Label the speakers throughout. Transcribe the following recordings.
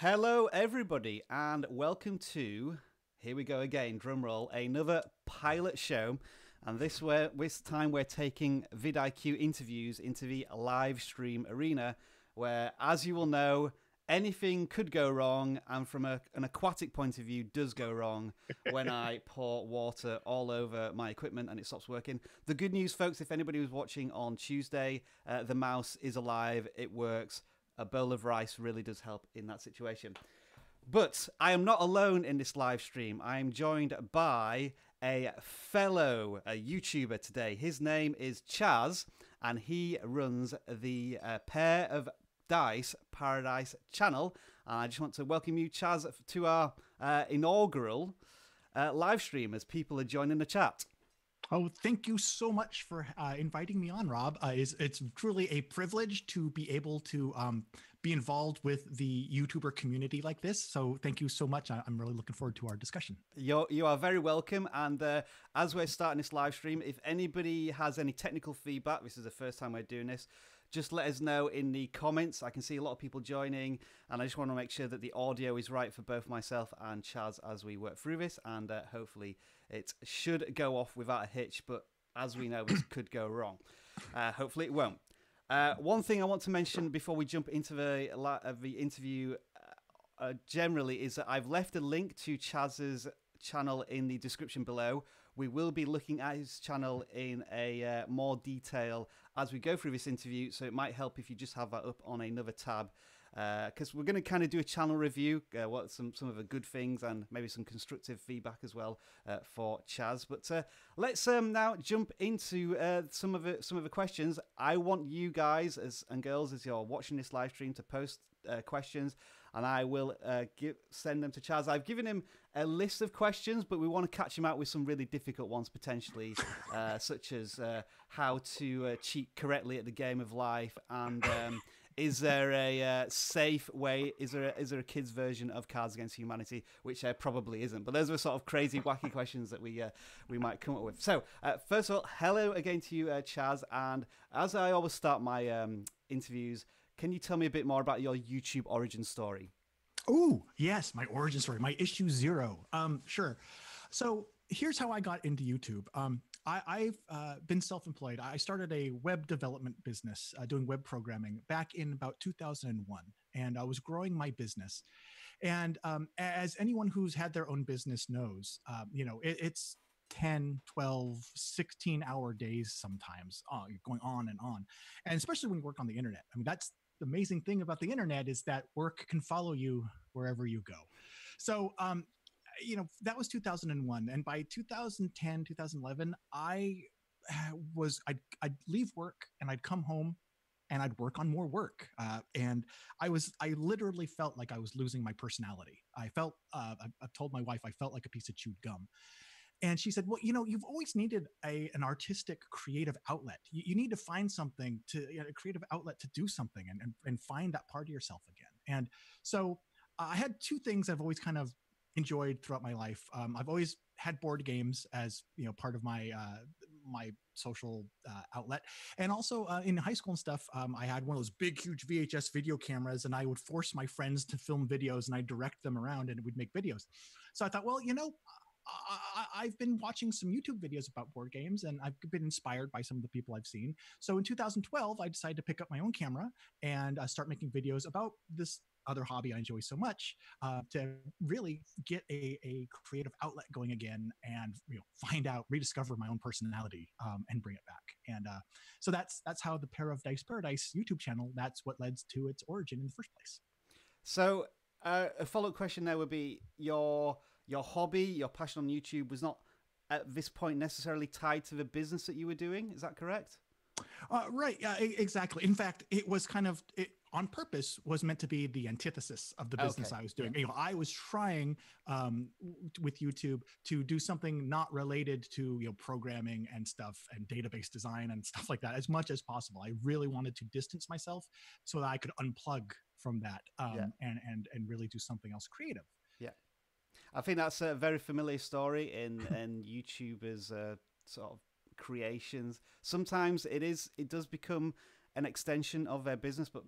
Speaker 1: Hello, everybody, and welcome to, here we go again, drumroll, another pilot show. And this time we're taking vidIQ interviews into the live stream arena, where, as you will know, anything could go wrong, and from an aquatic point of view, does go wrong when I pour water all over my equipment and it stops working. The good news, folks, if anybody was watching on Tuesday, the mouse is alive, it works. A bowl of rice really does help in that situation. But I am not alone in this live stream. I am joined by a fellow YouTuber today. His name is Chaz, and he runs the Pair of Dice Paradise channel. And I just want to welcome you, Chaz, to our inaugural live stream as people are joining the chat.
Speaker 2: Oh, thank you so much for inviting me on, Rob. It's truly a privilege to be able to be involved with the YouTuber community like this. So thank you so much. I'm really looking forward to our discussion.
Speaker 1: You are very welcome. And as we're starting this live stream, if anybody has any technical feedback, this is the first time we're doing this, just let us know in the comments. I can see a lot of people joining, and I just want to make sure that the audio is right for both myself and Chaz as we work through this, and hopefully it should go off without a hitch, but as we know, this could go wrong. Hopefully it won't. One thing I want to mention before we jump into the interview generally is that I've left a link to Chaz's channel in the description below. We will be looking at his channel in a more detail as we go through this interview, so it might help if you just have that up on another tab, because we're going to kind of do a channel review, what some of the good things and maybe some constructive feedback as well for Chaz. But let's now jump into some of the questions. I want you guys and girls, as you're watching this live stream, to post questions, and I will send them to Chaz. I've given him a list of questions, but we want to catch him out with some really difficult ones potentially, such as how to cheat correctly at the game of life, and is there a safe way? Is there a kids version of Cards Against Humanity? Which there probably isn't. But those are sort of crazy, wacky questions that we might come up with. So first of all, hello again to you, Chaz. And as I always start my interviews, can you tell me a bit more about your YouTube origin story?
Speaker 2: Oh, yes, my origin story, my issue 0. Sure. So here's how I got into YouTube. I've been self-employed. I started a web development business doing web programming back in about 2001, and I was growing my business. And as anyone who's had their own business knows, it's 10, 12, 16-hour days sometimes, going on. And especially when you work on the internet. I mean, that's the amazing thing about the internet, is that work can follow you wherever you go. So, that was 2001. And by 2010, 2011, I'd leave work and I'd come home and I'd work on more work. And I literally felt like I was losing my personality. I told my wife, I felt like a piece of chewed gum. And she said, well, you've always needed an artistic, creative outlet. You need to find something a creative outlet to do something and find that part of yourself again. And so I had two things I've always kind of enjoyed throughout my life. I've always had board games as part of my my social outlet, and also in high school and stuff, I had one of those big, huge VHS video cameras, and I would force my friends to film videos, and I'd direct them around, and we'd make videos. So I thought, well, I've been watching some YouTube videos about board games, and I've been inspired by some of the people I've seen. So in 2012, I decided to pick up my own camera and start making videos about this other hobby I enjoy so much, to really get a creative outlet going again, and rediscover my own personality, and bring it back. And so that's how the Pair of Dice Paradise YouTube channel, that's what led to its origin in the first place.
Speaker 1: So a follow-up question there would be, your hobby, your passion on YouTube was not at this point necessarily tied to the business that you were doing. Is that correct?
Speaker 2: Right. Yeah, exactly. In fact, it was kind of on purpose was meant to be the antithesis of the business I was doing. Yeah. I was trying with YouTube to do something not related to programming and stuff and database design and stuff like that as much as possible. I really wanted to distance myself so that I could unplug from that, and really do something else creative.
Speaker 1: Yeah, I think that's a very familiar story in YouTubers' sort of creations. Sometimes it does become an extension of their business, but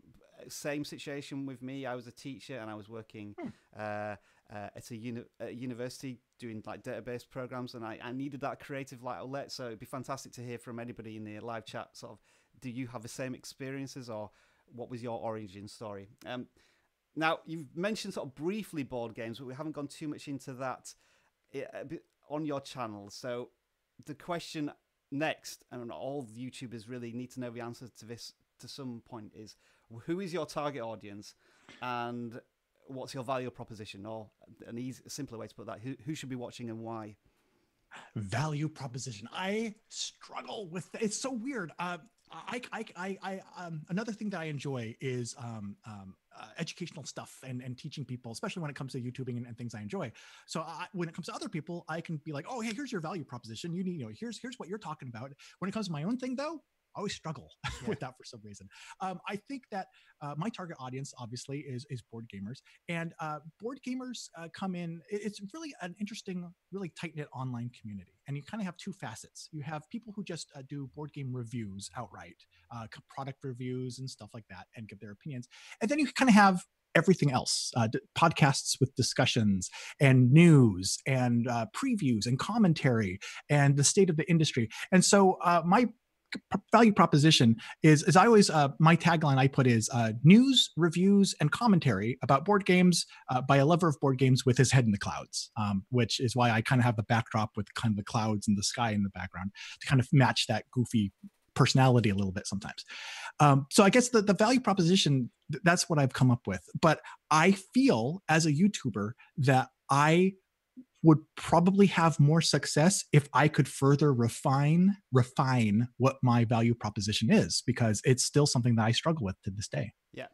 Speaker 1: same situation with me. I was a teacher and I was working at a university doing like database programs, and I needed that creative like outlet. So it'd be fantastic to hear from anybody in the live chat. Sort of, do you have the same experiences, or what was your origin story? Now, you've mentioned sort of briefly board games, but we haven't gone too much into that on your channel. So the question next, and all YouTubers really need to know the answer to this to some point, is who is your target audience and what's your value proposition? Or a simpler way to put that, who should be watching and why?
Speaker 2: Value proposition. I struggle with it's so weird. Another thing that I enjoy is educational stuff and teaching people, especially when it comes to YouTubing and things I enjoy. So when it comes to other people, I can be like, oh, hey, here's your value proposition. You need, here's what you're talking about. When it comes to my own thing, though, I always struggle with that for some reason. I think that my target audience obviously is board gamers, and board gamers come in. It's really an interesting, really tight-knit online community, and you kind of have two facets. You have people who just do board game reviews outright, product reviews and stuff like that, and give their opinions. And then you kind of have everything else, podcasts with discussions and news and previews and commentary and the state of the industry. And so my value proposition is I always, my tagline I put is news, reviews, and commentary about board games by a lover of board games with his head in the clouds, which is why I kind of have the backdrop with kind of the clouds and the sky in the background to kind of match that goofy personality a little bit sometimes. So I guess the value proposition, that's what I've come up with. But I feel as a YouTuber that I would probably have more success if I could further refine what my value proposition is, because it's still something that I struggle with to this day.
Speaker 1: Yeah.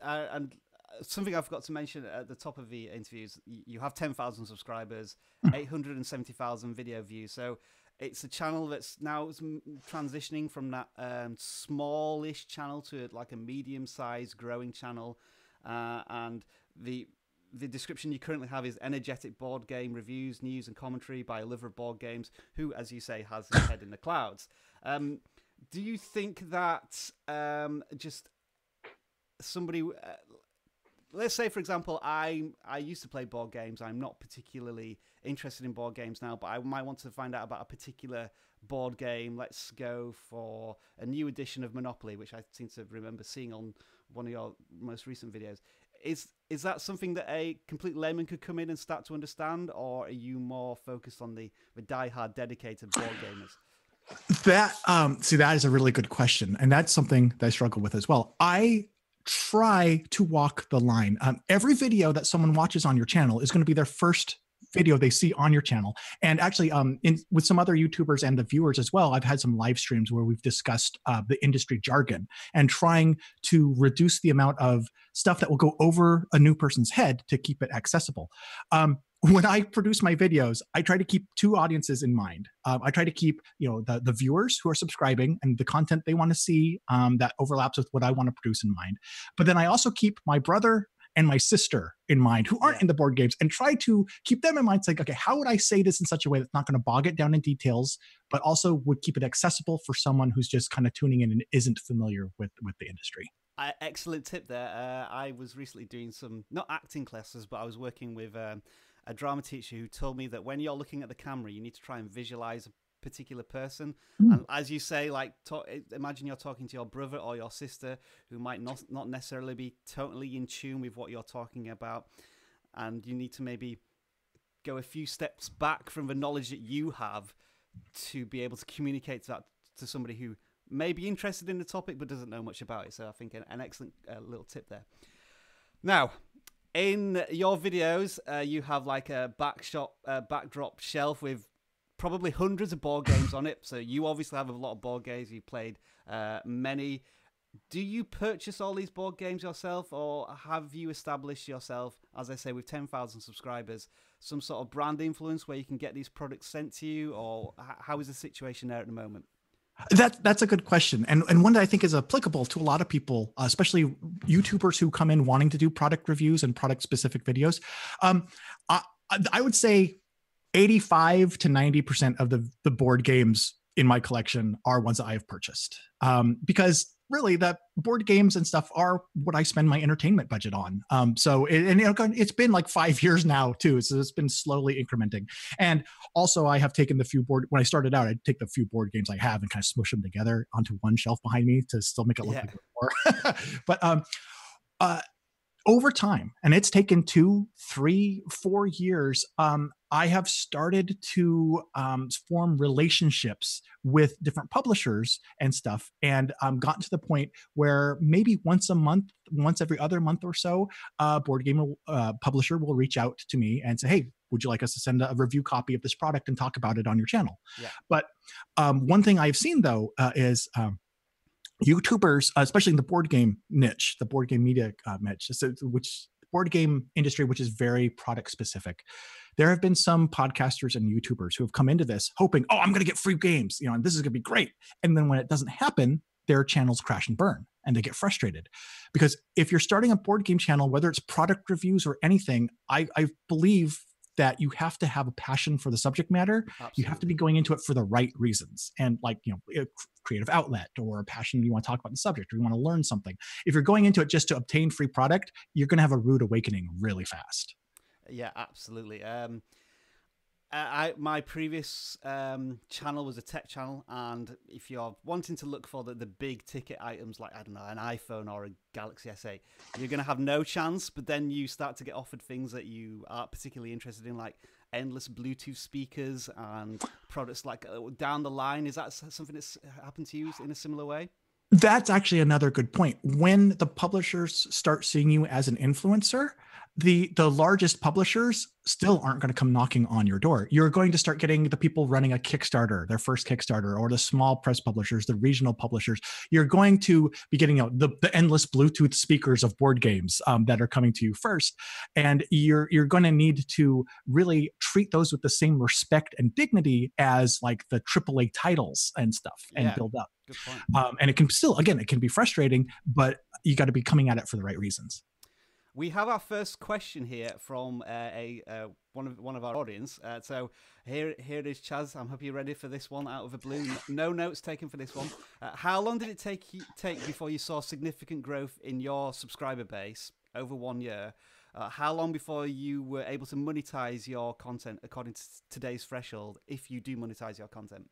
Speaker 1: And something I forgot to mention at the top of the interviews, you have 10,000 subscribers, 870,000 video views. So it's a channel that's now transitioning from that smallish channel to like a medium-sized growing channel. And the description you currently have is energetic board game reviews, news, and commentary by a lover of board games who, as you say, has his head in the clouds. Do you think that just somebody... let's say, for example, I used to play board games. I'm not particularly interested in board games now, but I might want to find out about a particular board game. Let's go for a new edition of Monopoly, which I seem to remember seeing on one of your most recent videos. Is that something that a complete layman could come in and start to understand, or are you more focused on the diehard dedicated board gamers?
Speaker 2: That is a really good question, and that's something that I struggle with as well. I try to walk the line. Every video that someone watches on your channel is going to be their first video they see on your channel. And actually, with some other YouTubers and the viewers as well, I've had some live streams where we've discussed the industry jargon and trying to reduce the amount of stuff that will go over a new person's head to keep it accessible. When I produce my videos, I try to keep two audiences in mind. I try to keep, the viewers who are subscribing and the content they want to see that overlaps with what I want to produce in mind. But then I also keep my brother and my sister in mind who aren't in the board games, and try to keep them in mind. It's like, okay, how would I say this in such a way that's not going to bog it down in details, but also would keep it accessible for someone who's just kind of tuning in and isn't familiar with the industry?
Speaker 1: Excellent tip there. I was recently doing some, not acting classes, but I was working with a drama teacher who told me that when you're looking at the camera, you need to try and visualize a particular person. And as you say, like, imagine you're talking to your brother or your sister who might not necessarily be totally in tune with what you're talking about, and you need to maybe go a few steps back from the knowledge that you have to be able to communicate that to somebody who may be interested in the topic but doesn't know much about it. So I think an excellent little tip there. Now, in your videos, you have like a backdrop shelf with probably hundreds of board games on it. So you obviously have a lot of board games. You've played many. Do you purchase all these board games yourself, or have you established yourself, as I say, with 10,000 subscribers, some sort of brand influence where you can get these products sent to you, or how is the situation there at the moment?
Speaker 2: That's a good question, and one that I think is applicable to a lot of people, especially YouTubers who come in wanting to do product reviews and product specific videos. I would say 85 to 90% of the board games in my collection are ones that I have purchased, because really the board games and stuff are what I spend my entertainment budget on. It's been like 5 years now too. So it's been slowly incrementing. And also I have taken when I started out, I'd take the few board games I have and kind of smush them together onto one shelf behind me to still make it look like more. But over time, and it's taken 2, 3, 4 years, I have started to form relationships with different publishers and stuff, and gotten to the point where maybe once a month, once every other month or so, a board game publisher will reach out to me and say, hey, would you like us to send a review copy of this product and talk about it on your channel?
Speaker 1: Yeah.
Speaker 2: But one thing I've seen, though, is YouTubers, especially in the board game niche, the board game media niche, which board game industry, which is very product specific. There have been some podcasters and YouTubers who have come into this hoping, oh, I'm going to get free games, and this is going to be great. And then when it doesn't happen, their channels crash and burn, and they get frustrated. Because if you're starting a board game channel, whether it's product reviews or anything, I believe that you have to have a passion for the subject matter. Absolutely. You have to be going into it for the right reasons, and a creative outlet or a passion, you want to talk about the subject or you want to learn something. If you're going into it just to obtain free product, you're going to have a rude awakening really fast.
Speaker 1: Yeah, absolutely. My previous channel was a tech channel, and if you're wanting to look for the big ticket items like, I don't know, an iPhone or a Galaxy S8, you're going to have no chance. But then you start to get offered things that you aren't particularly interested in, like endless Bluetooth speakers and products like down the line. Is that something that's happened to you in a similar way?
Speaker 2: That's actually another good point. When the publishers start seeing you as an influencer, the largest publishers still aren't going to come knocking on your door. You're going to start getting the people running a Kickstarter, their first Kickstarter, or the small press publishers, the regional publishers. You're going to be getting the endless Bluetooth speakers of board games that are coming to you first. And you're going to need to really treat those with the same respect and dignity as like the AAA titles and stuff, and build up.
Speaker 1: Good point.
Speaker 2: And it can still, again, it can be frustrating, but you got to be coming at it for the right reasons.
Speaker 1: We have our first question here from one of our audience. So here it is, Chaz. I'm hope you're ready for this one out of the blue. No notes taken for this one. How long did it take before you saw significant growth in your subscriber base over 1 year? How long before you were able to monetize your content according to today's threshold, if you do monetize your content?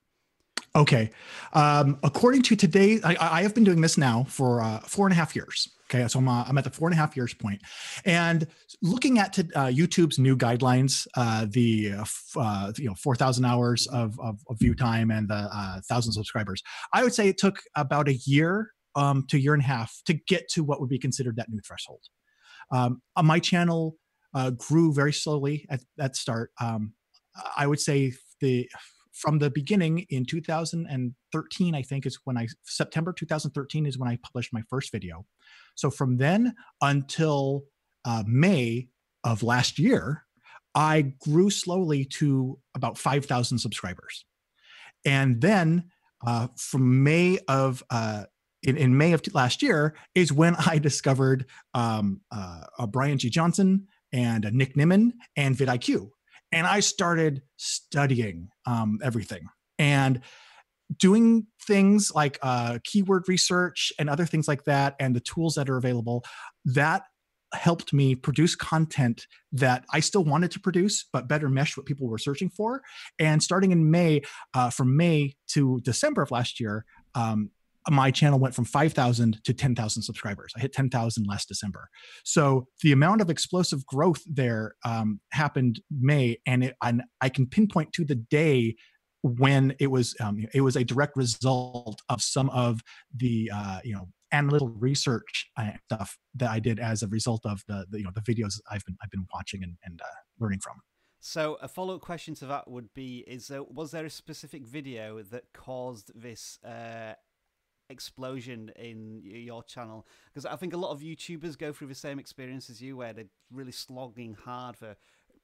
Speaker 2: Okay. According to today, I have been doing this now for 4.5 years. Okay, so I'm at the 4.5 years point, and looking at YouTube's new guidelines, the 4,000 hours of view time and the 1,000 subscribers, I would say it took about a year to year and a half to get to what would be considered that new threshold. My channel grew very slowly at start. I would say from the beginning in 2013, I think September 2013 is when I published my first video. So from then until May of last year, I grew slowly to about 5,000 subscribers. And then from May of in May of last year is when I discovered Brian G. Johnson and Nick Nimmin and vidIQ. And I started studying everything and doing things like keyword research and other things like that, and the tools that are available. That helped me produce content that I still wanted to produce, but better meshed what people were searching for. And starting in May, from May to December of last year, my channel went from 5,000 to 10,000 subscribers. I hit 10,000 last December. So the amount of explosive growth there happened May, and I can pinpoint to the day when it was a direct result of some of the analytical research stuff that I did as a result of the videos I've been watching and learning from.
Speaker 1: So a follow-up question to that would be: was there a specific video that caused this explosion in your channel? Because I think a lot of YouTubers go through the same experience as you, where they're really slogging hard for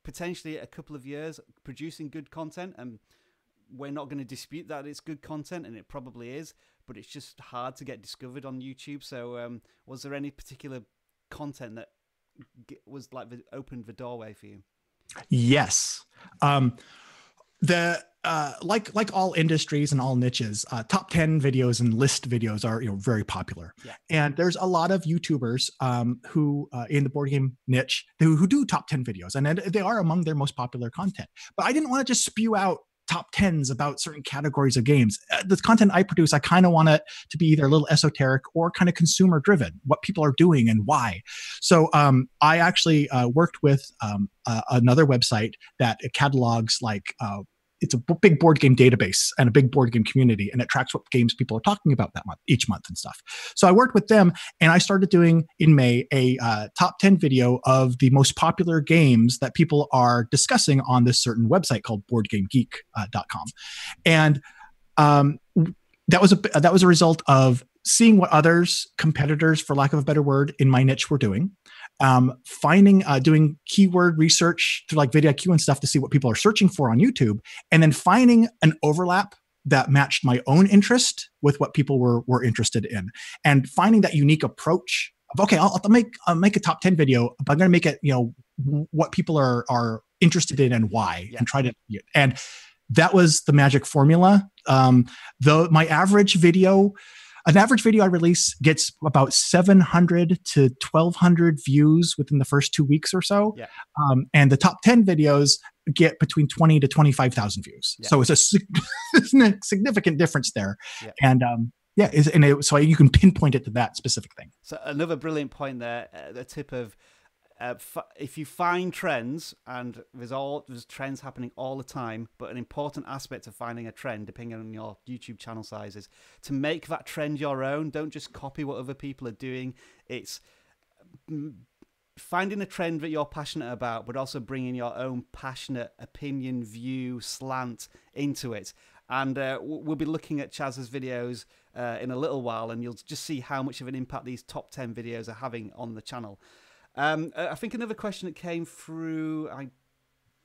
Speaker 1: potentially a couple of years producing good content, and we're not going to dispute that it's good content, and it probably is, but it's just hard to get discovered on YouTube. So was there any particular content that was like opened the doorway for you?
Speaker 2: Yes. like all industries and all niches, top 10 videos and list videos are very popular.
Speaker 1: Yeah.
Speaker 2: And there's a lot of YouTubers who in the board game niche who do top 10 videos, and they are among their most popular content. But I didn't want to just spew out top 10s about certain categories of games. The content I produce, I kind of want it to be either a little esoteric or kind of consumer driven, what people are doing and why. So I actually worked with another website that catalogs like it's a big board game database and a big board game community, and it tracks what games people are talking about that month, each month and stuff. So I worked with them, and I started doing in May a top 10 video of the most popular games that people are discussing on this certain website called BoardGameGeek.com. And that was a result of seeing what competitors, for lack of a better word, in my niche were doing. Doing keyword research through like vidIQ and stuff to see what people are searching for on YouTube, and then finding an overlap that matched my own interest with what people were interested in, and finding that unique approach of, okay, I'll make a top 10 video, but I'm going to make it, what people are interested in and why, and try to, and that was the magic formula. Though my average video I release gets about 700 to 1,200 views within the first 2 weeks or so.
Speaker 1: Yeah.
Speaker 2: And the top 10 videos get between 20 to 25,000 views. Yeah. So it's a significant difference there. Yeah. And so you can pinpoint it to that specific thing.
Speaker 1: So another brilliant point there, the tip of, if you find trends, and there's trends happening all the time, but an important aspect of finding a trend, depending on your YouTube channel size, is to make that trend your own. Don't just copy what other people are doing. It's finding a trend that you're passionate about, but also bringing your own passionate opinion, view, slant into it. And we'll be looking at Chaz's videos in a little while, and you'll just see how much of an impact these top 10 videos are having on the channel. I think another question that came through, I'm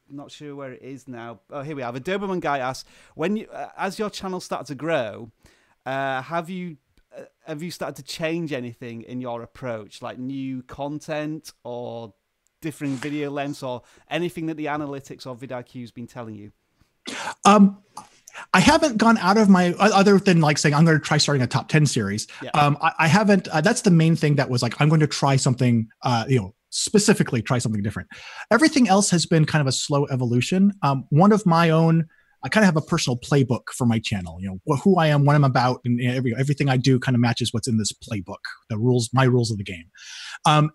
Speaker 1: not sure where it is now. Oh, here we are. The Doberman guy asks, as your channel started to grow, have you started to change anything in your approach, like new content or different video lengths or anything that the analytics or vidIQ has been telling you?
Speaker 2: I haven't gone out of my, other than like saying I'm going to try starting a top 10 series. Yeah. I haven't. That's the main thing that was like, I'm going to try something, specifically try something different. Everything else has been kind of a slow evolution. One of my own, I kind of have a personal playbook for my channel. Who I am, what I'm about, and everything I do kind of matches what's in this playbook, my rules of the game.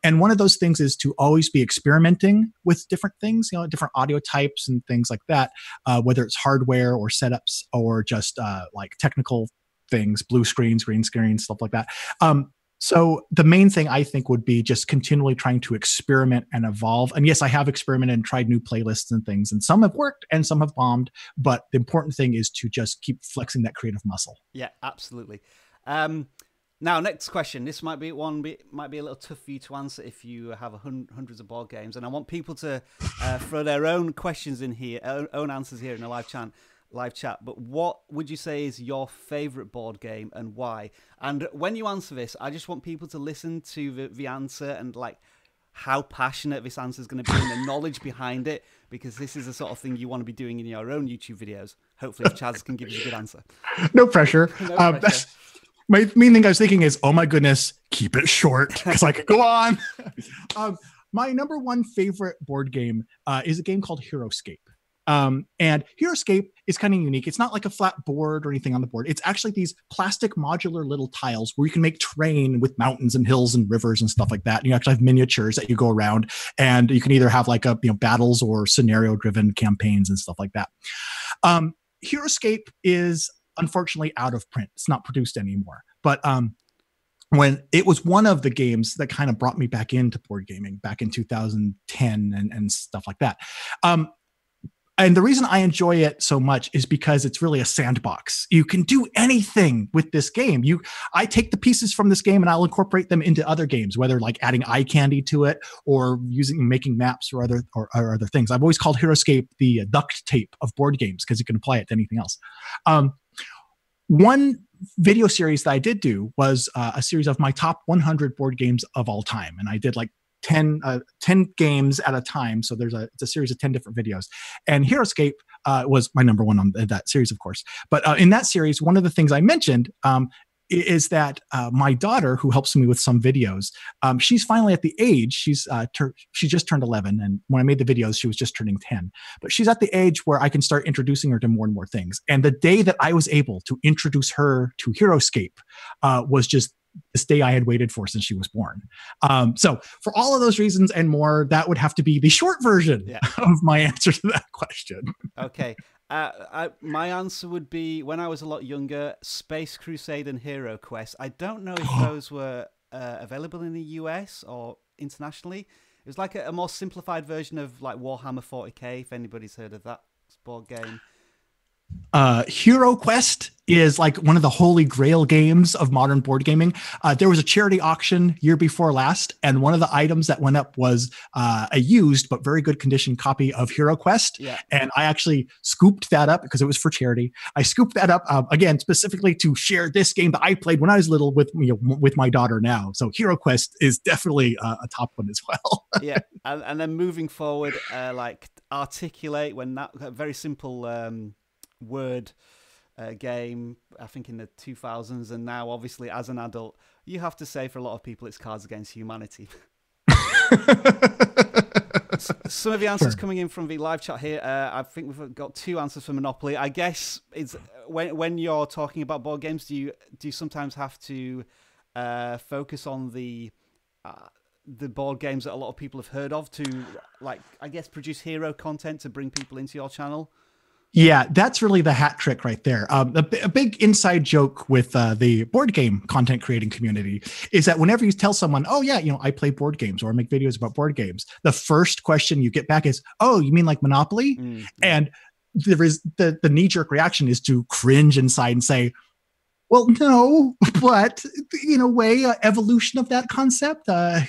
Speaker 2: And one of those things is to always be experimenting with different things, different audio types and things like that, whether it's hardware or setups or just like technical things, blue screens, green screens, stuff like that. So the main thing I think would be just continually trying to experiment and evolve. And yes, I have experimented and tried new playlists and things, and some have worked and some have bombed. But the important thing is to just keep flexing that creative muscle.
Speaker 1: Yeah, absolutely. Now, next question. This might be a little tough for you to answer if you have hundreds of board games, and I want people to throw their own questions in here, own answers here in the live chat. But what would you say is your favorite board game and why? And when you answer this, I just want people to listen to the answer and like how passionate this answer is going to be and the knowledge behind it, because this is the sort of thing you want to be doing in your own YouTube videos. Hopefully, if Chaz can give you a good answer.
Speaker 2: No pressure. No pressure. My main thing I was thinking is, oh my goodness, keep it short because I could go on. My number one favorite board game is a game called HeroScape. And HeroScape is kind of unique. It's not like a flat board or anything on the board. It's actually these plastic modular little tiles where you can make terrain with mountains and hills and rivers and stuff like that. And you actually have miniatures that you go around, and you can either have like battles or scenario driven campaigns and stuff like that. HeroScape is unfortunately out of print. It's not produced anymore. But when it was one of the games that kind of brought me back into board gaming back in 2010 and stuff like that. And the reason I enjoy it so much is because it's really a sandbox. You can do anything with this game. I take the pieces from this game and I'll incorporate them into other games, whether like adding eye candy to it or making maps or other things. I've always called HeroScape the duct tape of board games because you can apply it to anything else. One video series that I did do was a series of my top 100 board games of all time. And I did like 10 games at a time. So it's a series of 10 different videos. And HeroScape was my number one on that series, of course. But in that series, one of the things I mentioned is that my daughter, who helps me with some videos, she's finally at the age, she just turned 11. And when I made the videos, she was just turning 10. But she's at the age where I can start introducing her to more and more things. And the day that I was able to introduce her to HeroScape was just this day I had waited for since she was born. So for all of those reasons and more, that would have to be the short version of my answer to that question.
Speaker 1: Okay. My answer would be, when I was a lot younger, Space Crusade and Hero Quest. I don't know if those were available in the US or internationally. It was like a more simplified version of like Warhammer 40k, if anybody's heard of that board game.
Speaker 2: Hero Quest is like one of the holy grail games of modern board gaming. There was a charity auction year before last, and one of the items that went up was a used but very good condition copy of Hero Quest.
Speaker 1: Yeah.
Speaker 2: And I actually scooped that up because it was for charity. I scooped that up again specifically to share this game that I played when I was little with my daughter now. So Hero Quest is definitely a top one as well.
Speaker 1: Yeah, and then moving forward, like Articulate, when that very simple word game, I think in the 2000s, and now obviously as an adult, you have to say for a lot of people it's Cards Against Humanity. Some of the answers coming in from the live chat here. I think we've got 2 answers for Monopoly. I guess it's when you're talking about board games, do you sometimes have to focus on the board games that a lot of people have heard of to, like, I guess, produce hero content to bring people into your channel?
Speaker 2: Yeah, that's really the hat trick right there. A big inside joke with the board game content creating community is that whenever you tell someone, oh yeah, I play board games or I make videos about board games, the first question you get back is, oh, you mean like Monopoly? Mm-hmm. And there is the knee-jerk reaction is to cringe inside and say, well, no, but in a way, evolution of that concept. But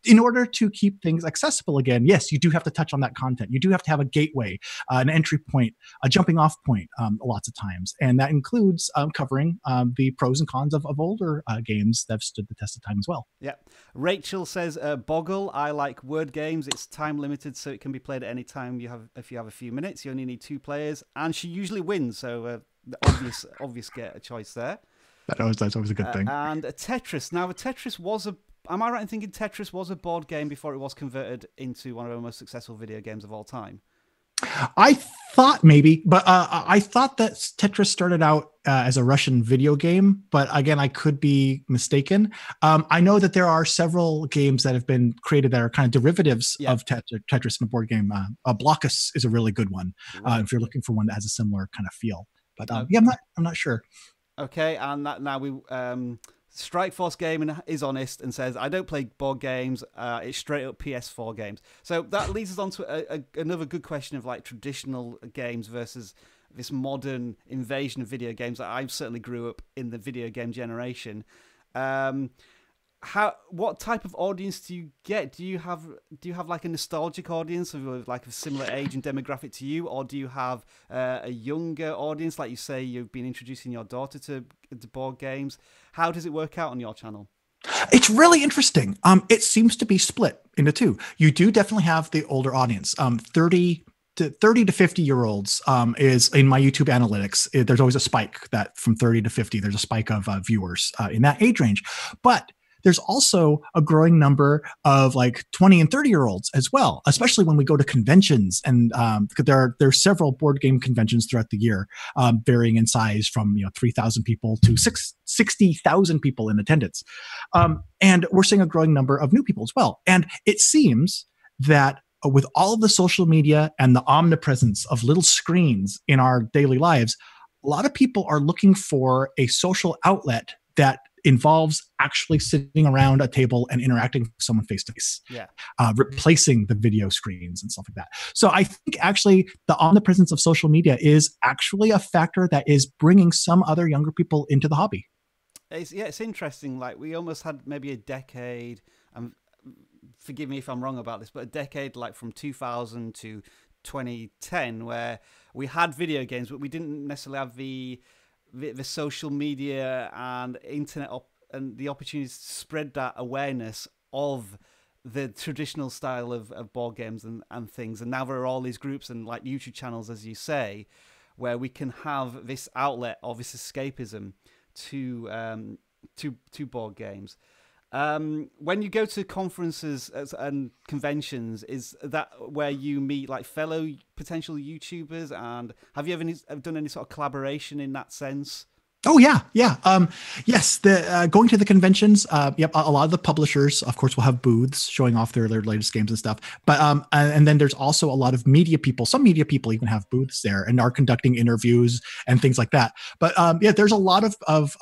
Speaker 2: in order to keep things accessible again, yes, you do have to touch on that content. You do have to have a gateway, an entry point, a jumping off point lots of times. And that includes covering the pros and cons of older games that have stood the test of time as well.
Speaker 1: Yeah. Rachel says, Boggle, I like word games. It's time limited, so it can be played at any time if you have a few minutes. You only need 2 players, and she usually wins. So obvious get a choice there.
Speaker 2: That's always a good thing.
Speaker 1: And Tetris. Now, Tetris was am I right in thinking Tetris was a board game before it was converted into one of the most successful video games of all time?
Speaker 2: I thought maybe, but I thought that Tetris started out as a Russian video game, but again, I could be mistaken. I know that there are several games that have been created that are kind of derivatives of Tetris in a board game. Blockus is a really good one if you're looking for one that has a similar kind of feel. But yeah, I'm not sure.
Speaker 1: Okay, and now we Strikeforce Gaming is honest and says, I don't play board games. It's straight up PS4 games. So that leads us on to another good question of like traditional games versus this modern invasion of video games. I certainly grew up in the video game generation. What type of audience do you get? Do you have like a nostalgic audience of like a similar age and demographic to you, or do you have a younger audience? Like you say, you've been introducing your daughter to board games. How does it work out on your channel?
Speaker 2: It's really interesting. It seems to be split into 2. You do definitely have the older audience. 30 to 50-year-olds is in my YouTube analytics. There's always a spike that from 30 to 50. There's a spike of viewers in that age range, but there's also a growing number of like 20 and 30-year-olds as well, especially when we go to conventions. And there are several board game conventions throughout the year, varying in size from 3,000 people to 60,000 people in attendance. And we're seeing a growing number of new people as well. And it seems that with all of the social media and the omnipresence of little screens in our daily lives, a lot of people are looking for a social outlet that involves actually sitting around a table and interacting with someone face to face, replacing the video screens and stuff like that. So I think actually the omnipresence of social media is actually a factor that is bringing some other younger people into the hobby.
Speaker 1: It's interesting. Like we almost had maybe a decade, and forgive me if I'm wrong about this, but a decade like from 2000 to 2010 where we had video games, but we didn't necessarily have the social media and internet and the opportunity to spread that awareness of the traditional style of board games and things. And now there are all these groups and like YouTube channels, as you say, where we can have this outlet of this escapism to board games. When you go to conferences and conventions, is that where you meet like fellow potential YouTubers? And have you ever done any sort of collaboration in that sense?
Speaker 2: Oh yeah, yeah. Yes, the going to the conventions. Yep, a lot of the publishers, of course, will have booths showing off their latest games and stuff. But and then there's also a lot of media people. Some media people even have booths there and are conducting interviews and things like that. But yeah, there's a lot of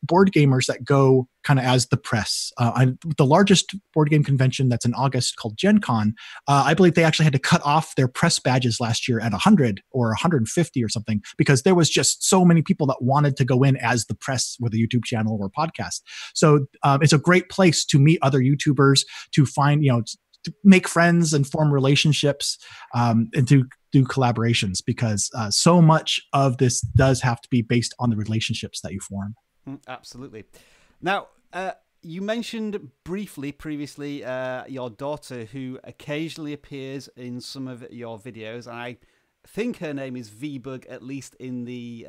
Speaker 2: board gamers that go kind of as the press. The largest board game convention that's in August called Gen Con, I believe they actually had to cut off their press badges last year at 100 or 150 or something, because there was just so many people that wanted to go in as the press with a YouTube channel or podcast. So it's a great place to meet other YouTubers, to find, to make friends and form relationships, and to do collaborations, because so much of this does have to be based on the relationships that you form.
Speaker 1: Absolutely. Now, you mentioned briefly previously your daughter, who occasionally appears in some of your videos, and I think her name is VBug, at least in the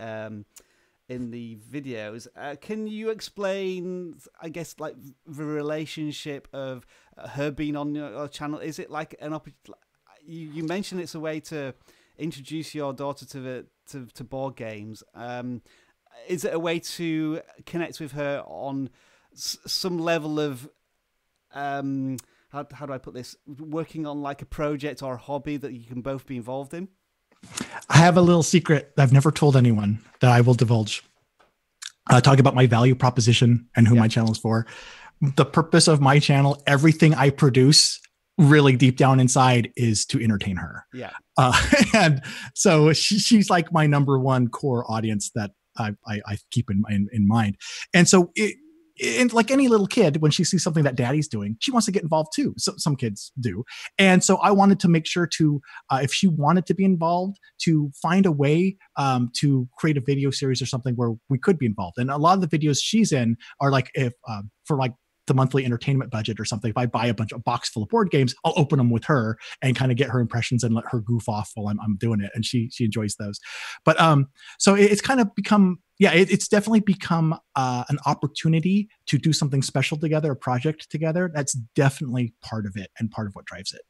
Speaker 1: videos. Can you explain, I guess, like the relationship of her being on your channel? Is it like an you mentioned it's a way to introduce your daughter to board games. Is it a way to connect with her on some level of, how do I put this, working on like a project or a hobby that you can both be involved in?
Speaker 2: I have a little secret that I've never told anyone that I will divulge. Talk about my value proposition and who my channel is for. The purpose of my channel, everything I produce, really deep down inside, is to entertain her.
Speaker 1: Yeah.
Speaker 2: And so she's like my number one core audience that I keep in mind. And so and like any little kid, when she sees something that daddy's doing, she wants to get involved too. So some kids do. And so I wanted to make sure to, if she wanted to be involved, to find a way to create a video series or something where we could be involved. And a lot of the videos she's in are like, if for like the monthly entertainment budget or something, if I buy a box full of board games, I'll open them with her and kind of get her impressions and let her goof off while I'm doing it. And she enjoys those. But so it's kind of become, it's definitely become an opportunity to do something special together, a project together. That's definitely part of it and part of what drives it.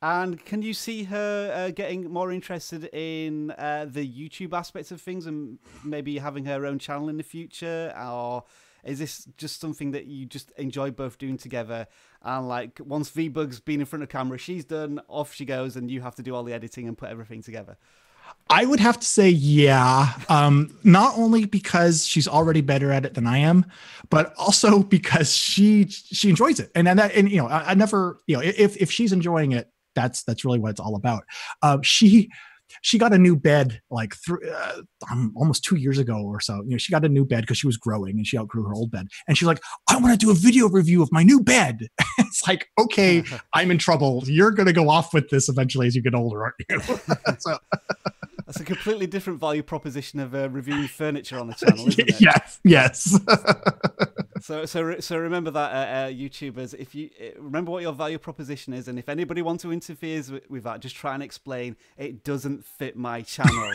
Speaker 1: And can you see her getting more interested in the YouTube aspects of things and maybe having her own channel in the future? Or is this just something that you just enjoy both doing together? And like once VBug's been in front of camera, she's done, off she goes, and you have to do all the editing and put everything together?
Speaker 2: I would have to say, yeah. Not only because she's already better at it than I am, but also because she enjoys it. And I never, if she's enjoying it, that's really what it's all about. She got a new bed like almost 2 years ago or so. She got a new bed because she was growing and she outgrew her old bed. And she's like, I want to do a video review of my new bed. It's like, okay, I'm in trouble. You're going to go off with this eventually as you get older, aren't you? So.
Speaker 1: That's a completely different value proposition of reviewing furniture on the channel, isn't it?
Speaker 2: Yes.
Speaker 1: So remember that, YouTubers. If you remember what your value proposition is, and if anybody wants to interfere with that, just try and explain it doesn't fit my channel.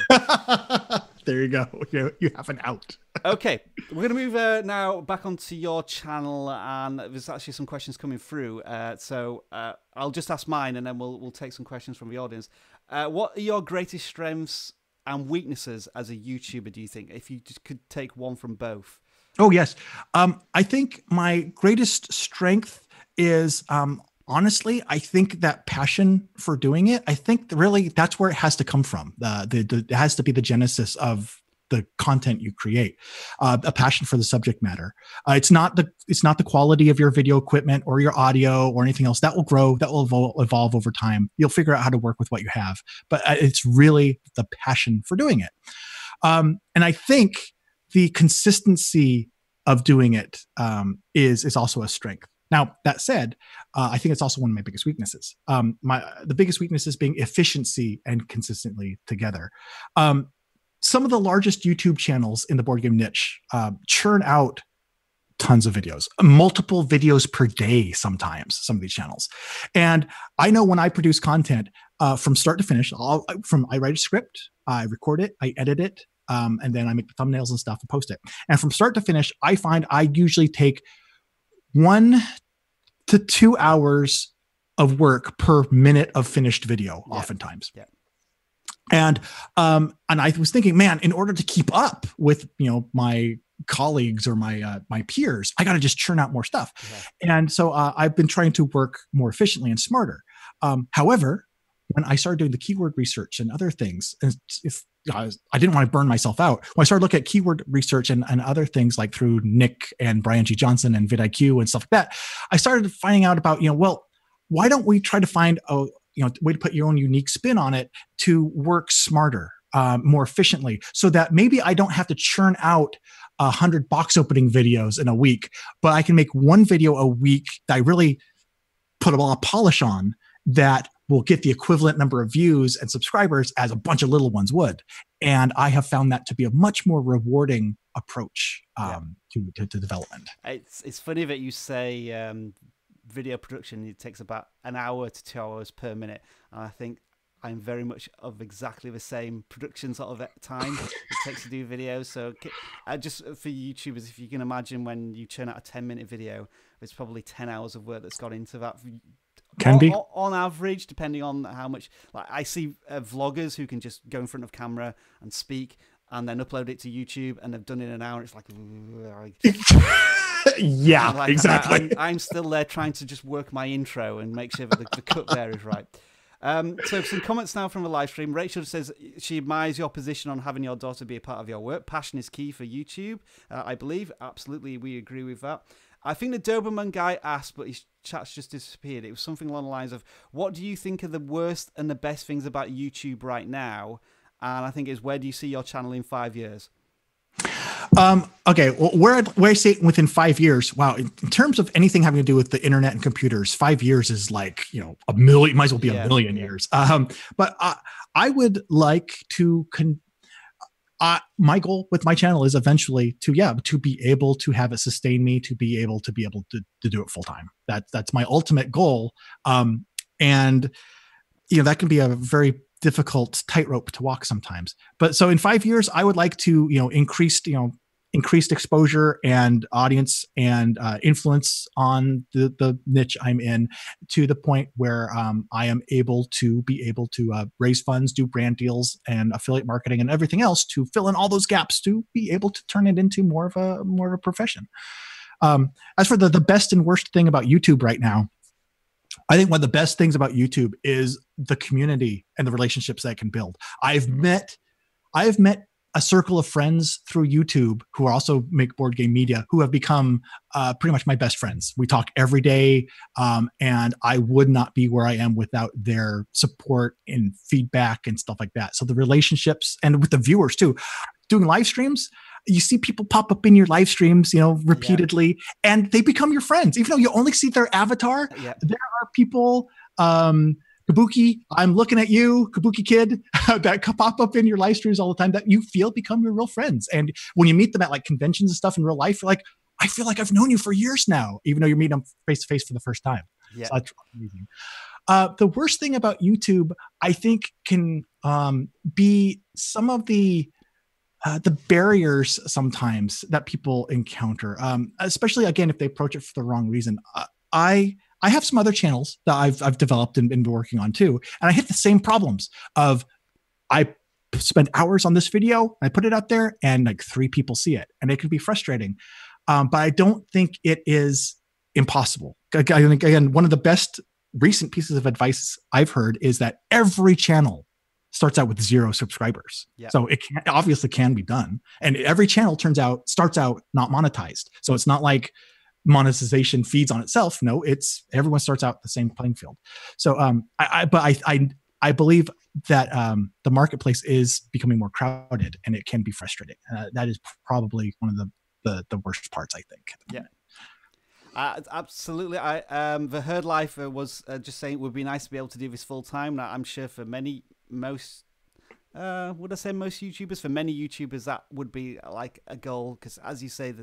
Speaker 2: There you go. You have an out.
Speaker 1: Okay, we're going to move now back onto your channel, and there's actually some questions coming through. So I'll just ask mine, and then we'll take some questions from the audience. What are your greatest strengths and weaknesses as a YouTuber, do you think, if you just could take one from both?
Speaker 2: Oh, yes. I think my greatest strength is, honestly, I think that passion for doing it, I think really that's where it has to come from. It has to be the genesis of the content you create, a passion for the subject matter. It's not the quality of your video equipment or your audio or anything else. That will grow, that will evolve over time. You'll figure out how to work with what you have, but it's really the passion for doing it. And I think the consistency of doing it is also a strength. Now, that said, I think it's also one of my biggest weaknesses. The biggest weakness is being efficiency and consistently together. Some of the largest YouTube channels in the board game niche churn out tons of videos, multiple videos per day, sometimes, some of these channels. And I know when I produce content from start to finish, I write a script, I record it, I edit it, and then I make the thumbnails and stuff and post it. And from start to finish, I find I usually take 1 to 2 hours of work per minute of finished video, oftentimes.
Speaker 1: Yeah.
Speaker 2: And I was thinking, man, in order to keep up with, my colleagues or my peers, I got to just churn out more stuff. Yeah. And so I've been trying to work more efficiently and smarter. However, when I started doing the keyword research and other things, I didn't want to burn myself out. When I started looking at keyword research and other things like through Nick and Brian G. Johnson and vidIQ and stuff like that, I started finding out about, well, why don't we try to find a way to put your own unique spin on it to work smarter, more efficiently, so that maybe I don't have to churn out 100 box opening videos in a week, but I can make one video a week that I really put a lot of polish on that will get the equivalent number of views and subscribers as a bunch of little ones would. And I have found that to be a much more rewarding approach to development.
Speaker 1: It's funny that you say video production, it takes about 1 hour to 2 hours per minute. And I think I'm very much of exactly the same production sort of time it takes to do videos. So just for YouTubers, if you can imagine when you churn out a 10-minute video, there's probably 10 hours of work that's gone into that.
Speaker 2: Can be
Speaker 1: on average, depending on how much. Like I see vloggers who can just go in front of camera and speak and then upload it to YouTube, and they've done it in an hour. And it's like,
Speaker 2: yeah, like, exactly.
Speaker 1: I'm still there trying to just work my intro and make sure that the cut there is right. So some comments now from the live stream. Rachel says she admires your position on having your daughter be a part of your work. Passion is key for YouTube, I believe. Absolutely, we agree with that. I think the Doberman guy asked, but his chat's just disappeared. It was something along the lines of, what do you think are the worst and the best things about YouTube right now? And I think it's, where do you see your channel in 5 years?
Speaker 2: Okay, well, where I say within 5 years, wow, in terms of anything having to do with the internet and computers, 5 years is like, a million, might as well be a million years. But I would like to, my goal with my channel is eventually to be able to have it sustain me, to be able to do it full time. That's my ultimate goal. And that can be a very difficult tightrope to walk sometimes. But so in 5 years, I would like to, increased exposure and audience and influence on the niche I'm in, to the point where I am able to raise funds, do brand deals and affiliate marketing and everything else to fill in all those gaps, to be able to turn it into more of a profession. As for the best and worst thing about YouTube right now, I think one of the best things about YouTube is the community and the relationships that I can build. I've met a circle of friends through YouTube who also make board game media, who have become pretty much my best friends. We talk every day, and I would not be where I am without their support and feedback and stuff like that. So the relationships, and with the viewers too, doing live streams, you see people pop up in your live streams, repeatedly, and they become your friends. Even though you only see their avatar, there are people, Kabuki, I'm looking at you, Kabuki Kid, that pop up in your live streams all the time that you feel become your real friends. And when you meet them at like conventions and stuff in real life, you're like, I feel like I've known you for years now, even though you're meeting them face to face for the first time. Yeah. So that's amazing. The worst thing about YouTube, I think, can be some of the barriers sometimes that people encounter, especially again if they approach it for the wrong reason. I have some other channels that I've developed and been working on too, and I hit the same problems of, I spend hours on this video, I put it out there, and like 3 people see it, and it can be frustrating. But I don't think it is impossible. Again, one of the best recent pieces of advice I've heard is that every channel starts out with 0 subscribers. Yeah. So it obviously can be done. And every channel starts out not monetized. So it's not like monetization feeds on itself. No, everyone starts out the same playing field. So I believe that the marketplace is becoming more crowded, and it can be frustrating. That is probably one of the worst parts, I think.
Speaker 1: Yeah. Absolutely. The Herd Life was just saying it would be nice to be able to do this full time. Now, I'm sure for most YouTubers, for many YouTubers, that would be like a goal, because as you say,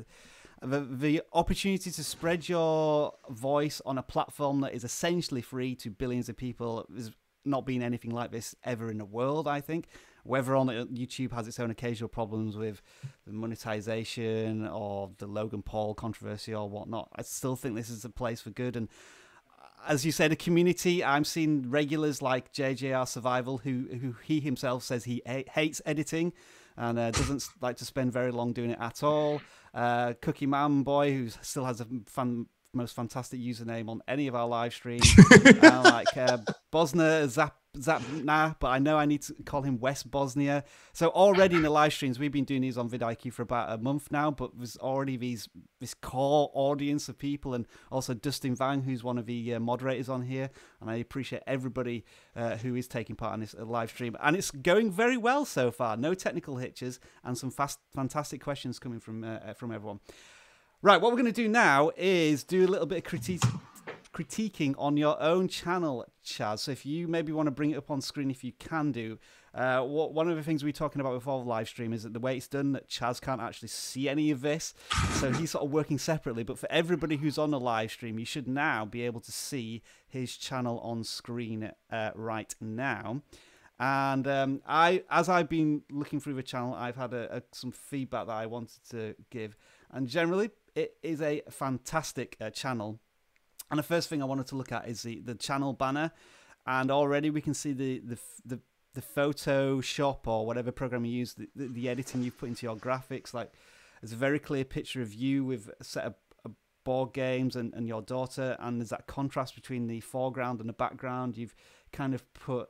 Speaker 1: the opportunity to spread your voice on a platform that is essentially free to billions of people has not been anything like this ever in the world, I think. Whether on YouTube has its own occasional problems with the monetization or the Logan Paul controversy or whatnot, I still think this is a place for good. And as you said, a community, I'm seeing regulars like JJR Survival, who he himself says he hates editing and doesn't like to spend very long doing it at all. Cookie Man Boy, who still has a most fantastic username on any of our live streams. Like Bosnia Zapna, but I know I need to call him West Bosnia. So already in the live streams, we've been doing these on vidIQ for about a month now, but there's already this core audience of people, and also Dustin Vang, who's one of the moderators on here, and I appreciate everybody who is taking part in this live stream, and it's going very well so far. No technical hitches, and some fantastic questions coming from everyone. Right, what we're going to do now is do a little bit of critiquing on your own channel, Chaz. So if you maybe want to bring it up on screen, if you can do. One of the things we're talking about before the live stream is that the way it's done, that Chaz can't actually see any of this. So he's sort of working separately. But for everybody who's on the live stream, you should now be able to see his channel on screen right now. And as I've been looking through the channel, I've had some feedback that I wanted to give. And generally, it is a fantastic channel. And the first thing I wanted to look at is the channel banner. And already we can see the Photoshop or whatever program you use, the editing you've put into your graphics. Like, there's a very clear picture of you with a set of board games and your daughter. And there's that contrast between the foreground and the background. You've kind of put,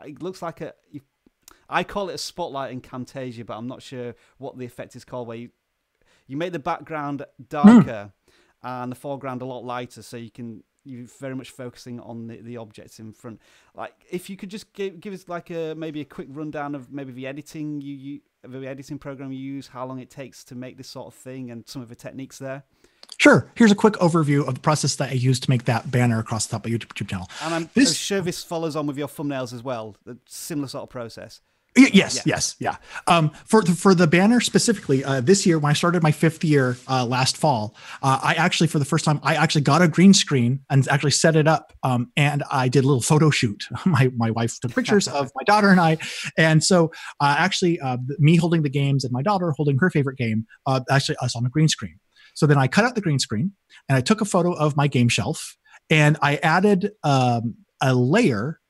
Speaker 1: it looks like I call it a spotlight in Camtasia, but I'm not sure what the effect is called, where you make the background darker and the foreground a lot lighter, so you're very much focusing on the objects in front. Like, if you could just give us like maybe a quick rundown of maybe the editing the editing program you use, how long it takes to make this sort of thing, and some of the techniques there.
Speaker 2: Sure. Here's a quick overview of the process that I used to make that banner across the top of your YouTube channel.
Speaker 1: And I'm sure this follows on with your thumbnails as well. A similar sort of process.
Speaker 2: Yes. For the banner specifically, this year when I started my 5th year last fall, I actually, for the first time, I actually got a green screen and actually set it up, and I did a little photo shoot. My wife took pictures of my daughter and I, and so actually me holding the games and my daughter holding her favorite game, actually us on a green screen. So then I cut out the green screen and I took a photo of my game shelf, and I added a layer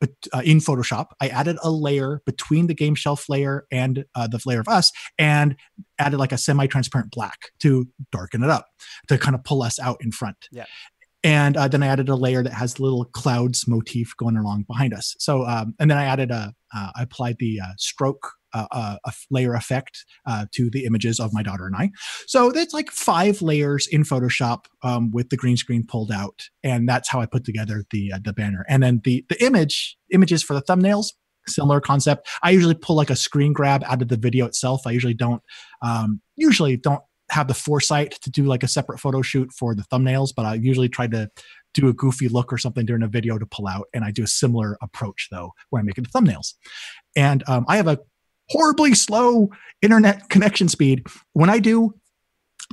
Speaker 2: in Photoshop. I added a layer between the game shelf layer and the layer of us, and added like a semi-transparent black to darken it up, to kind of pull us out in front. Yeah. And then I added a layer that has little clouds motif going along behind us. So, and then I added I applied the stroke a layer effect to the images of my daughter and I. So that's like 5 layers in Photoshop with the green screen pulled out, and that's how I put together the banner. And then the images for the thumbnails, similar concept. I usually pull like a screen grab out of the video itself. I usually don't have the foresight to do like a separate photo shoot for the thumbnails, but I usually try to do a goofy look or something during a video to pull out. And I do a similar approach though when I'm making the thumbnails. And I have a horribly slow internet connection speed. When I do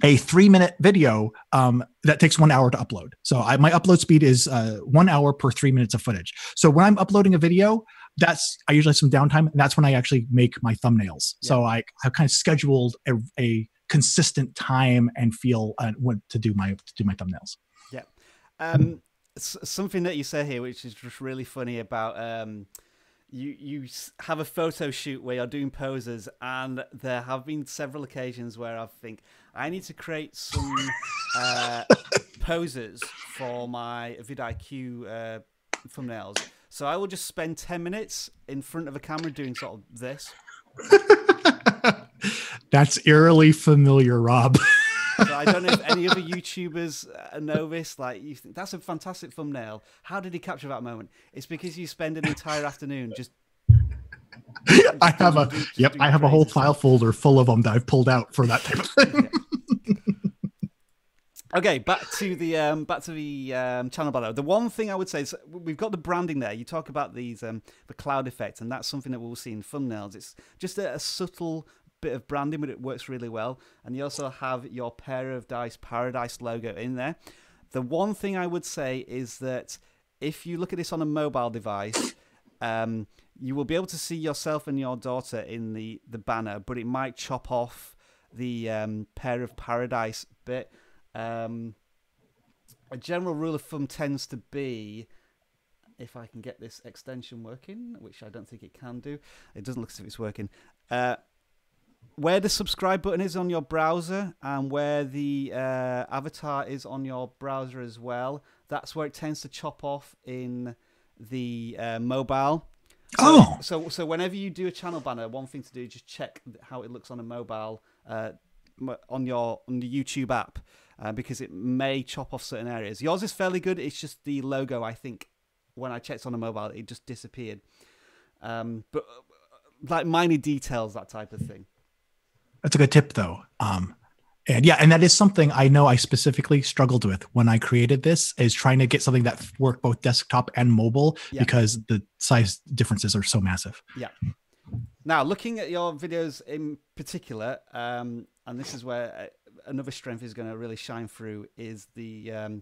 Speaker 2: a 3-minute video, that takes 1 hour to upload. So my upload speed is 1 hour per 3 minutes of footage. So when I'm uploading a video, I usually have some downtime, and that's when I actually make my thumbnails. Yeah. So I have kind of scheduled a consistent time and feel when to do my thumbnails.
Speaker 1: Yeah. Something that you say here, which is just really funny about you have a photo shoot where you're doing poses, and there have been several occasions where I think I need to create some poses for my vidIQ thumbnails. So I will just spend 10 minutes in front of a camera doing sort of this.
Speaker 2: That's eerily familiar, Rob.
Speaker 1: So I don't know if any other YouTubers know this. Like, you think that's a fantastic thumbnail. How did he capture that moment? It's because you spend an entire afternoon just.
Speaker 2: I have a whole file folder full of them that I've pulled out for that type of thing.
Speaker 1: Yeah. Okay, back to the channel banner. The one thing I would say is we've got the branding there. You talk about these the cloud effect, and that's something that we'll see in thumbnails. It's just a subtle bit of branding, but it works really well. And you also have your Pair of Dice Paradise logo in there. The one thing I would say is that if you look at this on a mobile device, you will be able to see yourself and your daughter in the banner, but it might chop off the Pair of Paradise bit. A general rule of thumb tends to be, if I can get this extension working, which I don't think it can do. It doesn't look as if it's working. Where the subscribe button is on your browser and where the avatar is on your browser as well, that's where it tends to chop off in the mobile. So whenever you do a channel banner, one thing to do is just check how it looks on a mobile on the YouTube app, because it may chop off certain areas. Yours is fairly good. It's just the logo, I think, when I checked on a mobile, it just disappeared. But like minor details, that type of thing.
Speaker 2: That's a good tip, though. And that is something I know I specifically struggled with when I created this, is trying to get something that worked both desktop and mobile, because the size differences are so massive.
Speaker 1: Yeah. Now, looking at your videos in particular, and this is where another strength is going to really shine through, is the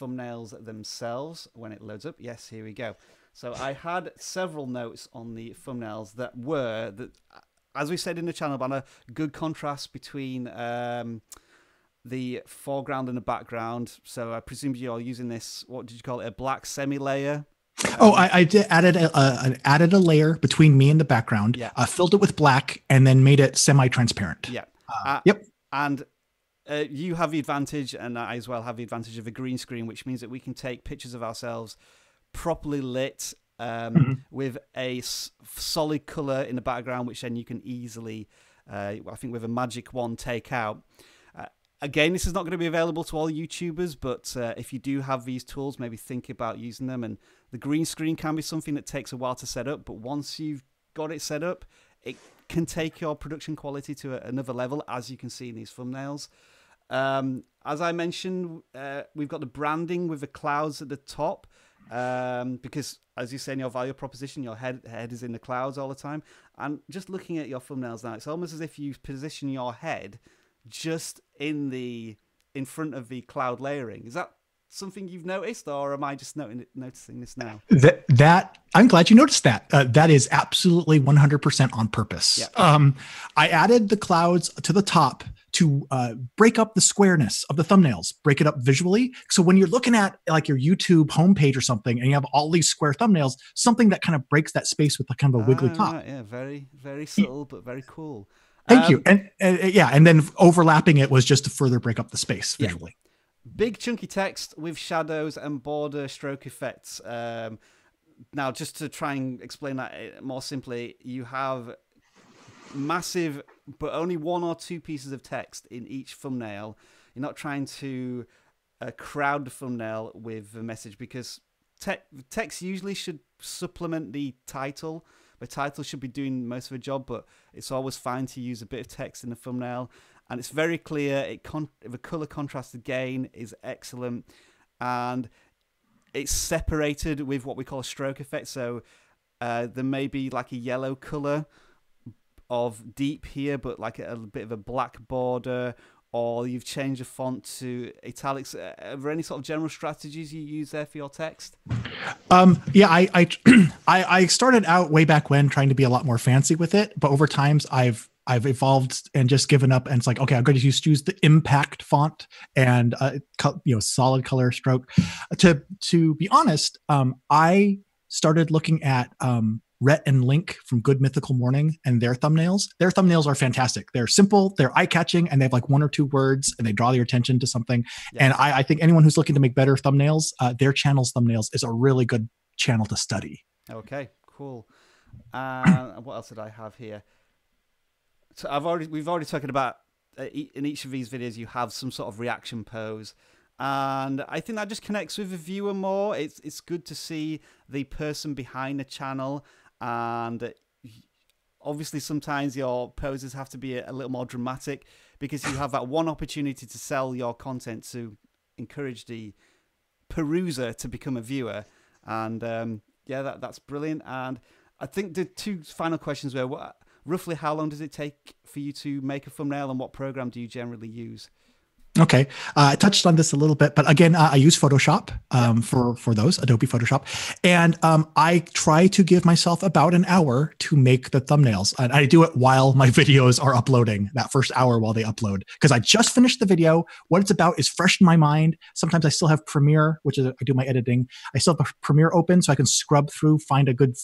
Speaker 1: thumbnails themselves when it loads up. Yes, here we go. So I had several notes on the thumbnails that, as we said in the channel banner, good contrast between the foreground and the background. So I presume you're using this, what did you call it, a black semi-layer?
Speaker 2: I added a layer between me and the background, filled it with black, and then made it semi-transparent.
Speaker 1: Yeah.
Speaker 2: Yep.
Speaker 1: And you have the advantage, and I as well have the advantage of a green screen, which means that we can take pictures of ourselves properly lit, with a solid color in the background, which then you can easily, I think with a magic wand, take out. Again, this is not going to be available to all YouTubers, but if you do have these tools, maybe think about using them. And the green screen can be something that takes a while to set up, but once you've got it set up, it can take your production quality to another level, as you can see in these thumbnails. As I mentioned, we've got the branding with the clouds at the top, because as you say in your value proposition, your head is in the clouds all the time. And just looking at your thumbnails now, it's almost as if you position your head just in front of the cloud layering. Is that something you've noticed, or am I just noticing this now?
Speaker 2: That I'm glad you noticed that. That is absolutely 100% on purpose.
Speaker 1: Yeah.
Speaker 2: I added the clouds to the top to break up the squareness of the thumbnails, break it up visually. So when you're looking at like your YouTube homepage or something, and you have all these square thumbnails, something that kind of breaks that space with a kind of a wiggly top.
Speaker 1: Right, yeah, very, very subtle, but very cool.
Speaker 2: Thank you. And then overlapping it was just to further break up the space visually.
Speaker 1: Big chunky text with shadows and border stroke effects. Now, just to try and explain that more simply, you have massive, but only one or two pieces of text in each thumbnail. You're not trying to crowd the thumbnail with a message, because text usually should supplement the title. The title should be doing most of the job, but it's always fine to use a bit of text in the thumbnail. And it's very clear. The color contrast again is excellent, and it's separated with what we call a stroke effect. So there may be like a yellow color of deep here, but like a bit of a black border, or you've changed the font to italics. Are there any sort of general strategies you use there for your text?
Speaker 2: I started out way back when trying to be a lot more fancy with it, but over times I've evolved and just given up, and it's like, okay, I'm going to use the impact font and solid color stroke. To be honest, I started looking at Rhett and Link from Good Mythical Morning and their thumbnails. Their thumbnails are fantastic. They're simple, they're eye-catching, and they have like one or two words, and they draw your attention to something. Yeah. And I think anyone who's looking to make better thumbnails, their channel's thumbnails is a really good channel to study.
Speaker 1: Okay, cool. What else did I have here? So we've already talked about in each of these videos you have some sort of reaction pose, and I think that just connects with the viewer more. It's good to see the person behind the channel, and obviously sometimes your poses have to be a little more dramatic, because you have that one opportunity to sell your content to encourage the peruser to become a viewer. And that's brilliant. And I think the two final questions were, roughly how long does it take for you to make a thumbnail, and what program do you generally use?
Speaker 2: Okay, I touched on this a little bit, but again, I use Photoshop for those, Adobe Photoshop, and I try to give myself about an hour to make the thumbnails. And I do it while my videos are uploading, that first hour while they upload, because I just finished the video. What it's about is fresh in my mind. Sometimes I still have Premiere, which is I do my editing. I still have Premiere open, so I can scrub through, find a good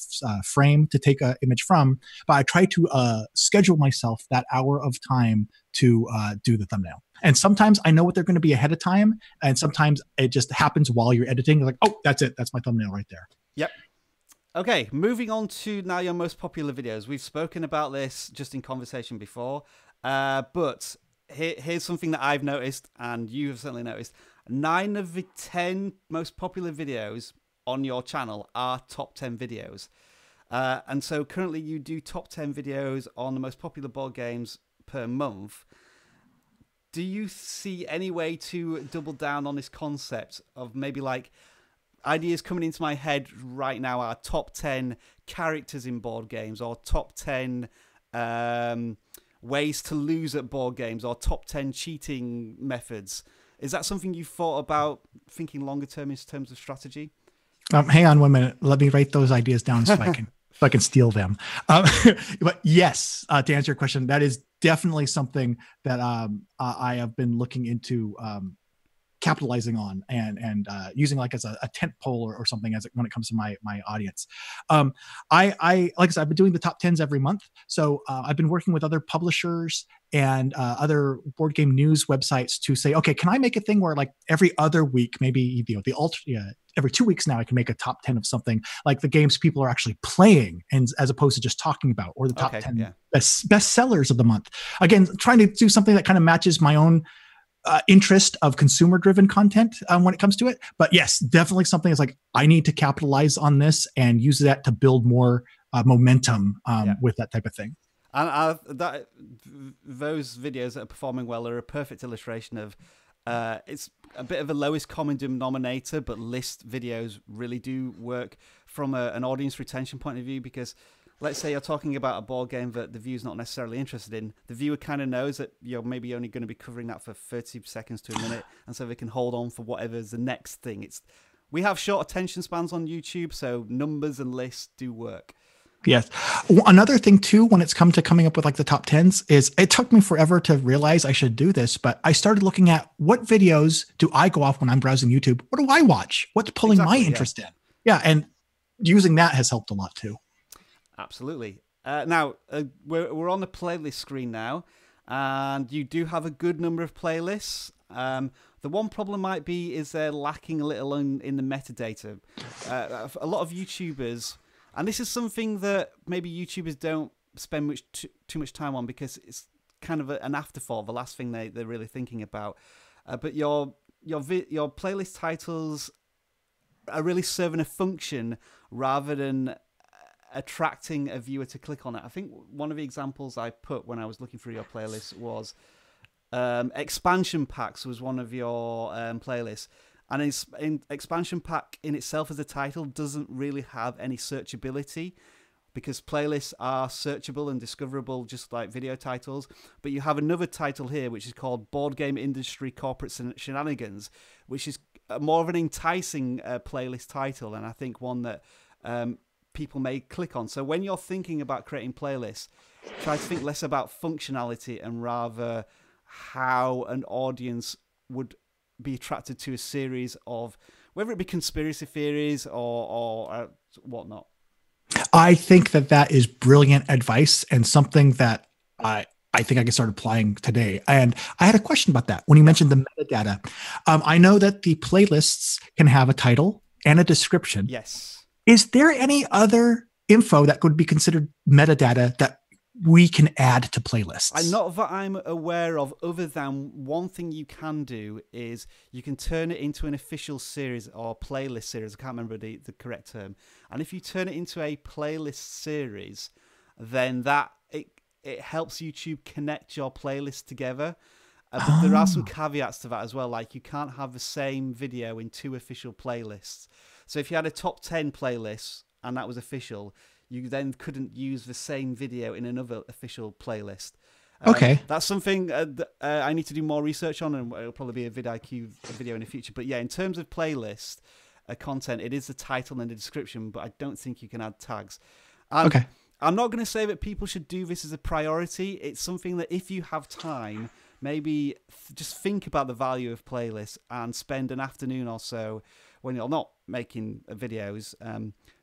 Speaker 2: frame to take an image from. But I try to schedule myself that hour of time to do the thumbnail. And sometimes I know what they're going to be ahead of time. And sometimes it just happens while you're editing. You're like, oh, that's it. That's my thumbnail right there.
Speaker 1: Yep. Okay, moving on to now your most popular videos. We've spoken about this just in conversation before. But here's something that I've noticed, and you have certainly noticed. 9 of the 10 most popular videos on your channel are top 10 videos. And so currently you do top 10 videos on the most popular board games per month. Do you see any way to double down on this concept of maybe like ideas coming into my head right now are top 10 characters in board games, or top 10 ways to lose at board games, or top 10 cheating methods? Is that something you've thought about thinking longer term in terms of strategy?
Speaker 2: Hang on 1 minute. Let me write those ideas down so I can steal them. But yes, to answer your question, that is definitely something that I have been looking into capitalizing on and using like as a tent pole or something when it comes to my audience. I like I said, I've been doing the top 10s every month. So I've been working with other publishers and other board game news websites to say, okay, can I make a thing where like every other week, maybe every 2 weeks now, I can make a top 10 of something like the games people are actually playing, and as opposed to just talking about, or the top 10 best sellers of the month. Again, trying to do something that kind of matches my own interest of consumer-driven content when it comes to it. But yes, definitely something that's like, I need to capitalize on this and use that to build more momentum with that type of thing.
Speaker 1: And those videos that are performing well are a perfect illustration of it's a bit of a lowest common denominator, but list videos really do work from an audience retention point of view, because let's say you're talking about a board game that the viewer's not necessarily interested in. The viewer kind of knows that you're maybe only going to be covering that for 30 seconds to a minute, and so they can hold on for whatever's the next thing. We have short attention spans on YouTube, so numbers and lists do work.
Speaker 2: Yes. Another thing too, when it's come to coming up with like the top 10s, is it took me forever to realize I should do this, but I started looking at what videos do I go off when I'm browsing YouTube? What do I watch? What's pulling my interest in? Yeah. And using that has helped a lot too.
Speaker 1: Absolutely. Now, we're on the playlist screen now, and you do have a good number of playlists. The one problem might be is they're lacking a little in the metadata. A lot of YouTubers, and this is something that maybe YouTubers don't spend too much time on, because it's kind of an afterthought, the last thing they're really thinking about. But your playlist titles are really serving a function rather than attracting a viewer to click on it. I think one of the examples I put when I was looking through your playlist was expansion packs was one of your playlists. And in expansion pack in itself as a title doesn't really have any searchability, because playlists are searchable and discoverable just like video titles. But you have another title here which is called Board Game Industry Corporate Shenanigans, which is more of an enticing playlist title, and I think one that people may click on. So when you're thinking about creating playlists, try to think less about functionality and rather how an audience would be attracted to a series of, whether it be conspiracy theories or whatnot.
Speaker 2: I think that is brilliant advice, and something that I think I can start applying today. And I had a question about that when you mentioned the metadata. I know that the playlists can have a title and a description.
Speaker 1: Yes.
Speaker 2: Is there any other info that could be considered metadata that we can add to playlists?
Speaker 1: Not that I'm aware of, other than one thing you can do is you can turn it into an official series or playlist series. I can't remember the correct term. And if you turn it into a playlist series, then it helps YouTube connect your playlist together. But there are some caveats to that as well. Like, you can't have the same video in 2 official playlists. So if you had a top 10 playlist and that was official, you then couldn't use the same video in another official playlist.
Speaker 2: Okay.
Speaker 1: That's something I need to do more research on, and it'll probably be a vidIQ video in the future. But yeah, in terms of playlist content, it is the title and the description, but I don't think you can add tags.
Speaker 2: Okay.
Speaker 1: I'm not going to say that people should do this as a priority. It's something that if you have time, maybe just think about the value of playlists and spend an afternoon or so when you're not making videos,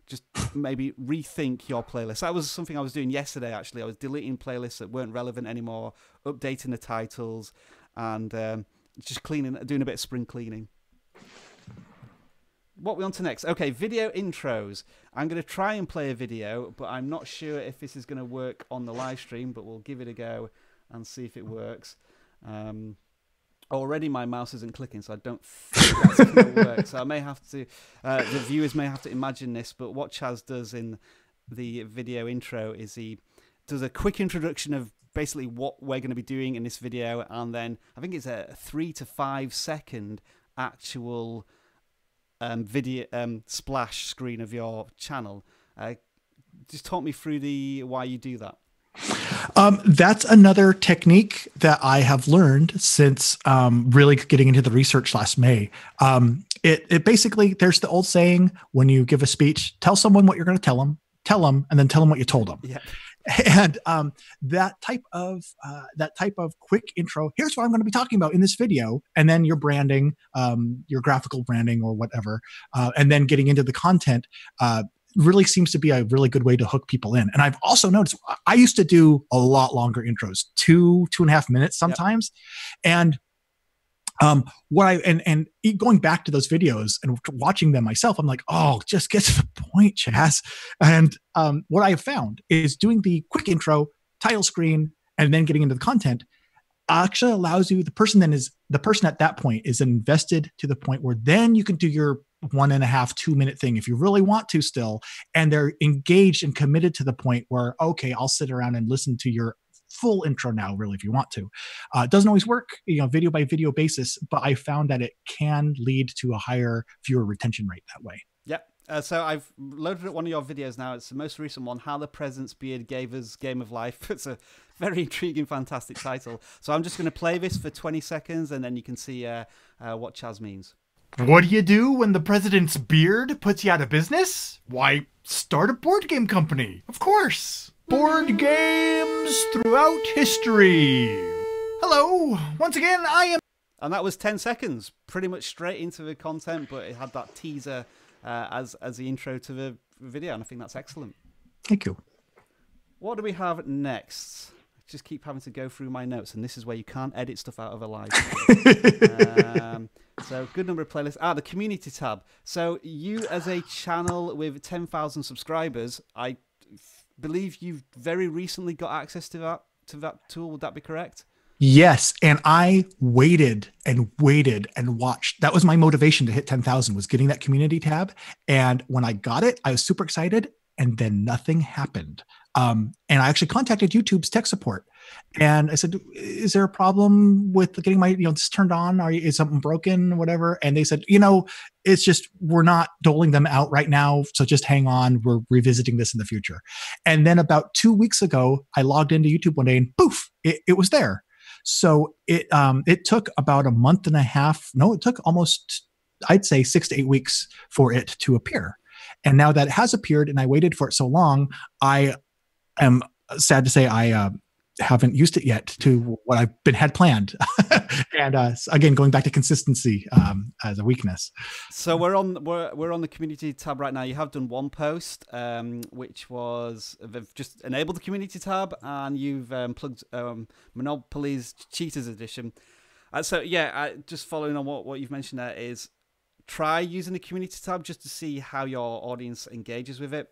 Speaker 1: just maybe rethink your playlist. That was something I was doing yesterday, actually. I was deleting playlists that weren't relevant anymore, updating the titles, and just doing a bit of spring cleaning. What are we on to next? Okay, video intros. I'm going to try and play a video, but I'm not sure if this is going to work on the live stream, but we'll give it a go and see if it works. Already my mouse isn't clicking, so I don't think that's going to work. So I may have to, the viewers may have to imagine this, but what Chaz does in the video intro is he does a quick introduction of basically what we're going to be doing in this video, and then I think it's a 3 to 5 second actual video splash screen of your channel. Just talk me through why you do that.
Speaker 2: That's another technique that I have learned since really getting into the research last May. It basically, there's the old saying, when you give a speech, tell someone what you're going to tell them, and then tell them what you told them.
Speaker 1: Yeah.
Speaker 2: And that type of quick intro, here's what I'm going to be talking about in this video, and then your branding, your graphical branding or whatever, and then getting into the content, really seems to be a really good way to hook people in. And I've also noticed, I used to do a lot longer intros, 2.5 minutes sometimes. Yep. And going back to those videos and watching them myself, I'm like, oh, just get to the point, Chaz. And what I have found is doing the quick intro, title screen, and then getting into the content actually allows you, the person at that point is invested to the point where then you can do your 1.5, 2 minute thing if you really want to still, and they're engaged and committed to the point where, okay, I'll sit around and listen to your full intro now, really, if you want to. It doesn't always work, video by video basis, but I found that it can lead to a higher viewer retention rate that way.
Speaker 1: Yep. So I've loaded up one of your videos now. It's the most recent one, How the President's Beard Gave Us Game of Life. It's a very intriguing, fantastic title. So I'm just going to play this for 20 seconds, and then you can see what Chaz means.
Speaker 3: What do you do when the president's beard puts you out of business? Why, start a board game company, of course. Board games throughout history. Hello, once again, I am...
Speaker 1: And that was 10 seconds, pretty much straight into the content, but it had that teaser as the intro to the video, and I think that's excellent.
Speaker 2: Thank you.
Speaker 1: What do we have next? Just keep having to go through my notes, and this is where you can't edit stuff out of a live. So good number of playlists. The community tab. So you, as a channel with 10,000 subscribers, I believe you've very recently got access to that tool. Would that be correct?
Speaker 2: Yes, and I waited and watched. That was my motivation to hit 10,000, was getting that community tab. And when I got it, I was super excited, and then nothing happened. And I actually contacted YouTube's tech support, and I said, is there a problem with getting my, this turned on? Is something broken, whatever? And they said, it's just, we're not doling them out right now. So just hang on. We're revisiting this in the future. And then about 2 weeks ago, I logged into YouTube one day and poof, it was there. So it took about a month and a half. No, it took almost, I'd say 6 to 8 weeks for it to appear. And now that it has appeared and I waited for it so long, I am sad to say I haven't used it yet to what I've had planned. And again, going back to consistency as a weakness.
Speaker 1: So we're on the community tab right now. You have done one post, which was they've just enabled the community tab, and you've plugged Monopoly's Cheaters Edition. So yeah, just following on what you've mentioned there is try using the community tab just to see how your audience engages with it.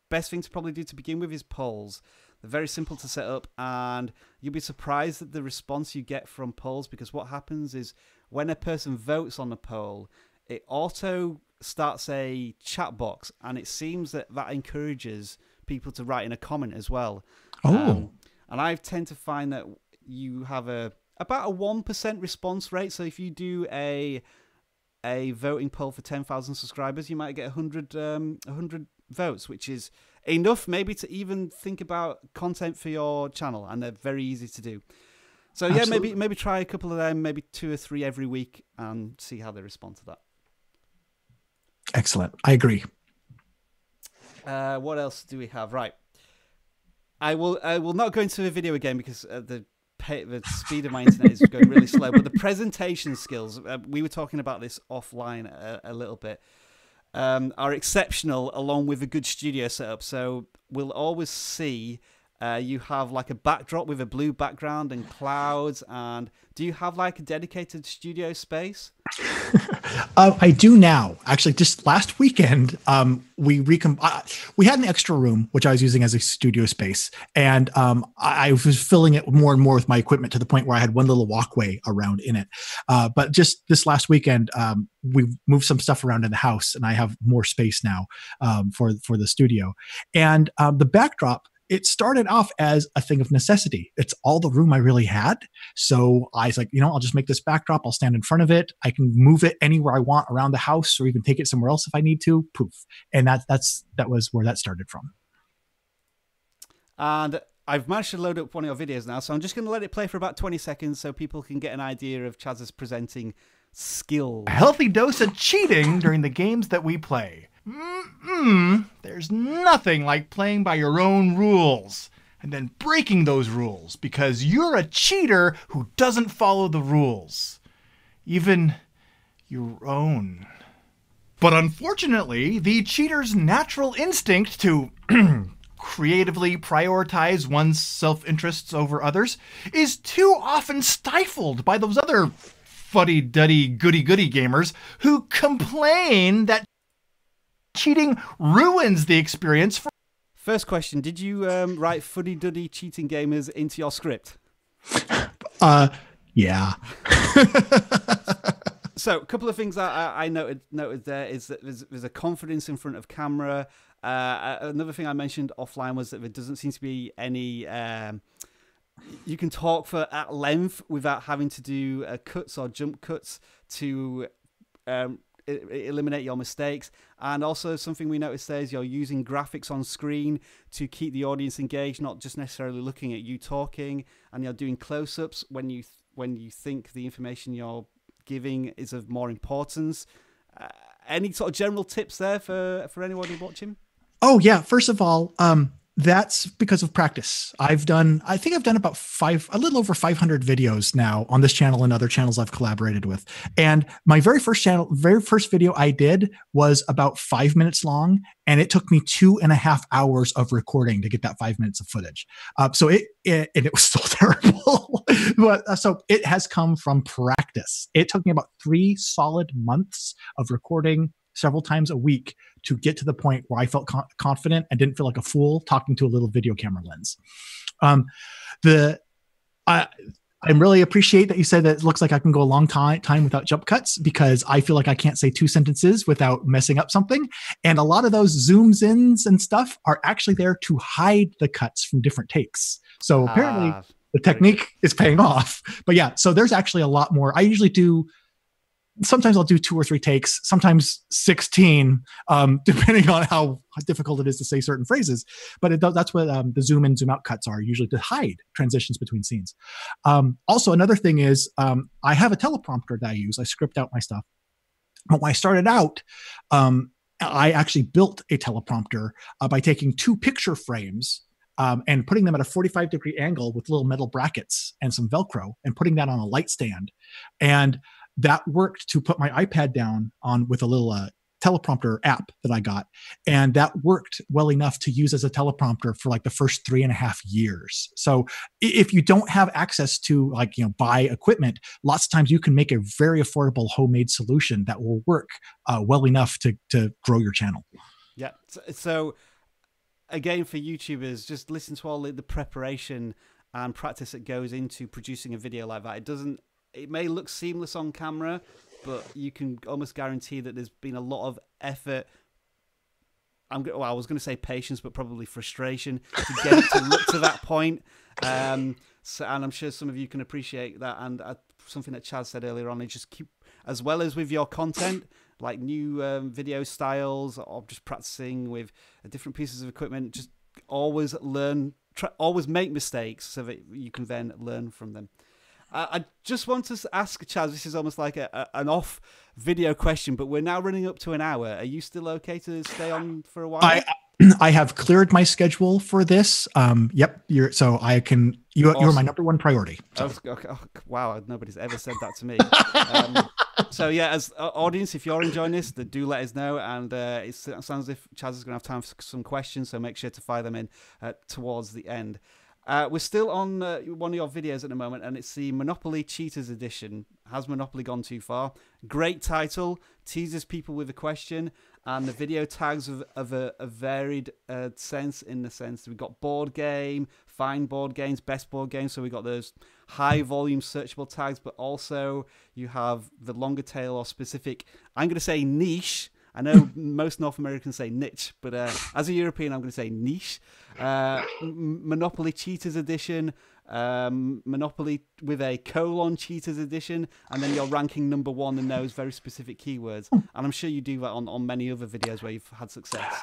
Speaker 1: Best thing to probably do to begin with is polls. They're very simple to set up, and you'll be surprised at the response you get from polls, because what happens is when a person votes on a poll, it auto starts a chat box, and it seems that encourages people to write in a comment as well.
Speaker 2: Oh.
Speaker 1: And I tend to find that you have about a 1% response rate. So if you do a voting poll for 10,000 subscribers, you might get 100 votes, which is enough maybe to even think about content for your channel, and they're very easy to do. So yeah, maybe try a couple of them, maybe 2 or 3 every week, and see how they respond to that.
Speaker 2: Excellent. I agree.
Speaker 1: What else do we have? Right. I will not go into a video again because the speed of my internet is going really slow. But the presentation skills, we were talking about this offline a little bit, are exceptional along with a good studio setup. So we'll always see you have like a backdrop with a blue background and clouds. And do you have like a dedicated studio space?
Speaker 2: I do now. Actually, just last weekend, we had an extra room which I was using as a studio space, and I was filling it more and more with my equipment to the point where I had one little walkway around in it. But just this last weekend, we moved some stuff around in the house, and I have more space now for the studio. And the backdrop, it started off as a thing of necessity. It's all the room I really had. So I was like, I'll just make this backdrop. I'll stand in front of it. I can move it anywhere I want around the house, or even take it somewhere else if I need to. Poof. And that was where that started from.
Speaker 1: And I've managed to load up one of your videos now, so I'm just going to let it play for about 20 seconds so people can get an idea of Chaz's presenting skills.
Speaker 3: A healthy dose of cheating during the games that we play. There's nothing like playing by your own rules and then breaking those rules because you're a cheater who doesn't follow the rules, even your own. But unfortunately, the cheater's natural instinct to creatively prioritize one's self-interests over others is too often stifled by those other fuddy-duddy goody-goody gamers who complain that cheating ruins the experience.
Speaker 1: First question, did you write fuddy-duddy cheating gamers into your script?
Speaker 2: Yeah.
Speaker 1: So a couple of things that I noted there is that there's a confidence in front of camera. Another thing I mentioned offline was that there doesn't seem to be any... you can talk at length without having to do cuts or jump cuts to eliminate your mistakes. And also something we noticed there is you're using graphics on screen to keep the audience engaged, not just necessarily looking at you talking, and you're doing close-ups when you think the information you're giving is of more importance. Any sort of general tips there for anybody watching?
Speaker 2: Oh yeah. First of all, that's because of practice. I think I've done about a little over 500 videos now on this channel and other channels I've collaborated with. And my very first video I did was about 5 minutes long, and it took me 2.5 hours of recording to get that 5 minutes of footage. So it was still terrible, but so it has come from practice. It took me about 3 solid months of recording several times a week to get to the point where I felt confident and didn't feel like a fool talking to a little video camera lens. I really appreciate that you said that it looks like I can go a long time without jump cuts, because I feel like I can't say 2 sentences without messing up something. And a lot of those zooms ins and stuff are actually there to hide the cuts from different takes. So apparently the technique is paying off. But yeah, so there's actually a lot more. I usually sometimes I'll do 2 or 3 takes, sometimes 16, depending on how difficult it is to say certain phrases. But that's what the zoom in, zoom out cuts are, usually to hide transitions between scenes. Also, another thing is I have a teleprompter that I use. I script out my stuff. But when I started out, I actually built a teleprompter by taking 2 picture frames and putting them at a 45-degree angle with little metal brackets and some Velcro, and putting that on a light stand. And that worked to put my iPad down on with a little teleprompter app that I got. And that worked well enough to use as a teleprompter for like the first 3.5 years. So if you don't have access to buy equipment, lots of times you can make a very affordable homemade solution that will work well enough to grow your channel.
Speaker 1: Yeah. So again, for YouTubers, just listen to all the preparation and practice that goes into producing a video like that. It may look seamless on camera, but you can almost guarantee that there's been a lot of effort. I was going to say patience, but probably frustration to get it to look to that point. And I'm sure some of you can appreciate that. And something that Chaz said earlier on is just keep, as well as with your content, like new video styles, or just practicing with different pieces of equipment, just always learn, always make mistakes so that you can then learn from them. I just want to ask Chaz, this is almost like an off video question, but we're now running up to an hour. Are you still okay to stay on for a while?
Speaker 2: I have cleared my schedule for this. Yep. You're my number one priority. So.
Speaker 1: Oh, wow. Nobody's ever said that to me. So yeah, as audience, if you're enjoying this, do let us know. And it sounds as if Chaz is going to have time for some questions, so make sure to fire them in towards the end. We're still on one of your videos at the moment, and it's the Monopoly Cheaters Edition. Has Monopoly gone too far? Great title, teases people with a question, and the video tags of a varied sense, in the sense that we've got board game, fine board games, best board games, so we've got those high volume searchable tags, but also you have the longer tail or specific, I'm going to say niche. I know most North Americans say niche, but as a European, I'm going to say niche. Monopoly Cheaters Edition, Monopoly with a : Cheaters Edition, and then you're ranking number 1 in those very specific keywords. And I'm sure you do that on many other videos where you've had success.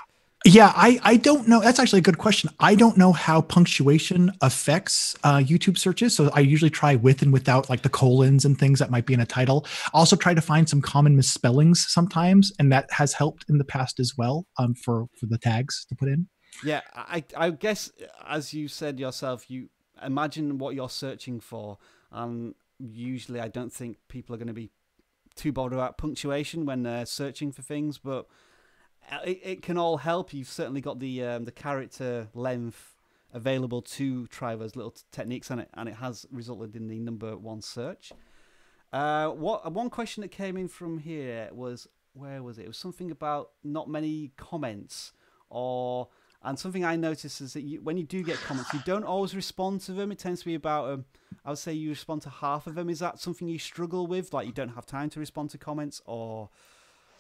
Speaker 2: Yeah, I don't know. That's actually a good question. I don't know how punctuation affects YouTube searches. So I usually try with and without like the colons and things that might be in a title. I also try to find some common misspellings sometimes, and that has helped in the past as well for the tags to put in.
Speaker 1: Yeah, I guess, as you said yourself, you imagine what you're searching for. Usually I don't think people are going to be too bothered about punctuation when they're searching for things, but it can all help. You've certainly got the character length available to try those little techniques, and it has resulted in the number 1 search. One question that came in from here was, where was it? It was something about not many comments, and something I noticed is that when you do get comments, you don't always respond to them. It tends to be about I would say you respond to half of them. Is that something you struggle with? Like you don't have time to respond to comments, or?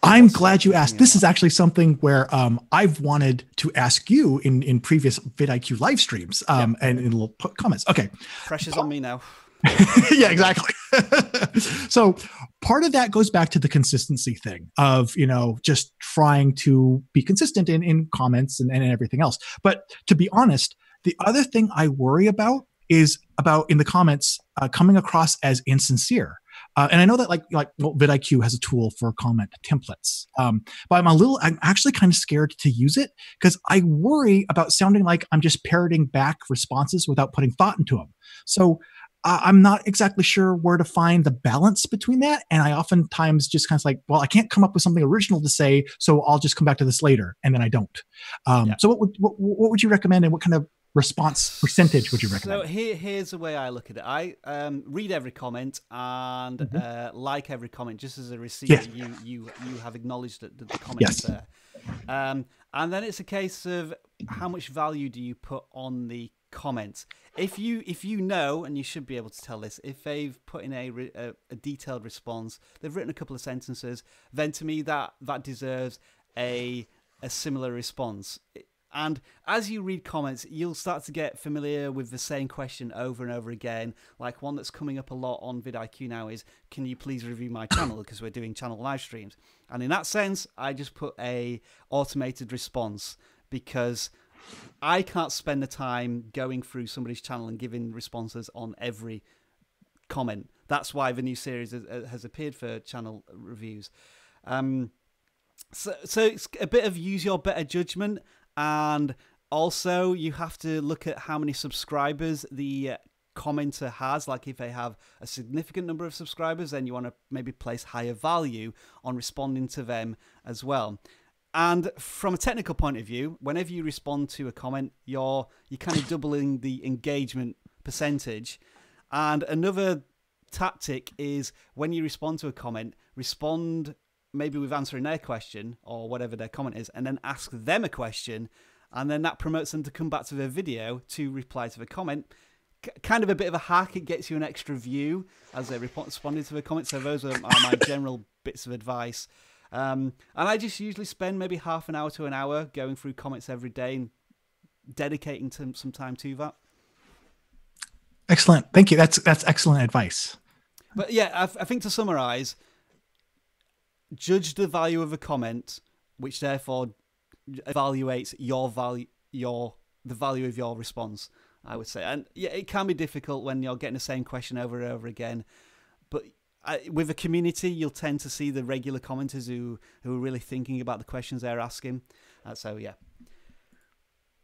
Speaker 2: I'm glad you asked. This is actually something where I've wanted to ask you in previous vidIQ live streams and in little comments. Okay.
Speaker 1: Pressure's on me now.
Speaker 2: Yeah, exactly. So part of that goes back to the consistency thing of, just trying to be consistent in comments and everything else. But to be honest, the other thing I worry about is about in the comments coming across as insincere. And I know that vidIQ has a tool for comment templates, but I'm actually kind of scared to use it because I worry about sounding like I'm just parroting back responses without putting thought into them. So I'm not exactly sure where to find the balance between that. And I oftentimes just kind of like, well, I can't come up with something original to say, so I'll just come back to this later. And then I don't. So what would you recommend, and what kind of response percentage would you recommend?
Speaker 1: So here's the way I look at it. I read every comment and like every comment, just as a receipt. Yes. You have acknowledged that the comments there. And then it's a case of how much value do you put on the comments. If you know, and you should be able to tell this, if they've put in a detailed response, they've written a couple of sentences, then to me that deserves a similar response. And as you read comments, you'll start to get familiar with the same question over and over again. Like one that's coming up a lot on vidIQ now is, can you please review my channel? Because we're doing channel live streams. And in that sense, I just put a automated response because I can't spend the time going through somebody's channel and giving responses on every comment. That's why the new series has appeared for channel reviews. So it's a bit of use your better judgment. And also, you have to look at how many subscribers the commenter has. Like if they have a significant number of subscribers, then you want to maybe place higher value on responding to them as well. And from a technical point of view, whenever you respond to a comment, you're kind of doubling the engagement percentage. And another tactic is when you respond to a comment, respond maybe with answering their question or whatever their comment is, and then ask them a question, and then that promotes them to come back to their video to reply to the comment. Kind of a bit of a hack. It gets you an extra view as they responded to the comment. So those are my general bits of advice. And I just usually spend maybe half an hour to an hour going through comments every day and dedicating some time to that.
Speaker 2: Excellent. Thank you. That's excellent advice.
Speaker 1: But yeah, I think to summarize, judge the value of a comment, which therefore evaluates the value of your response, I would say. And yeah, it can be difficult when you're getting the same question over and over again, but with a community, you'll tend to see the regular commenters who are really thinking about the questions they're asking. So yeah.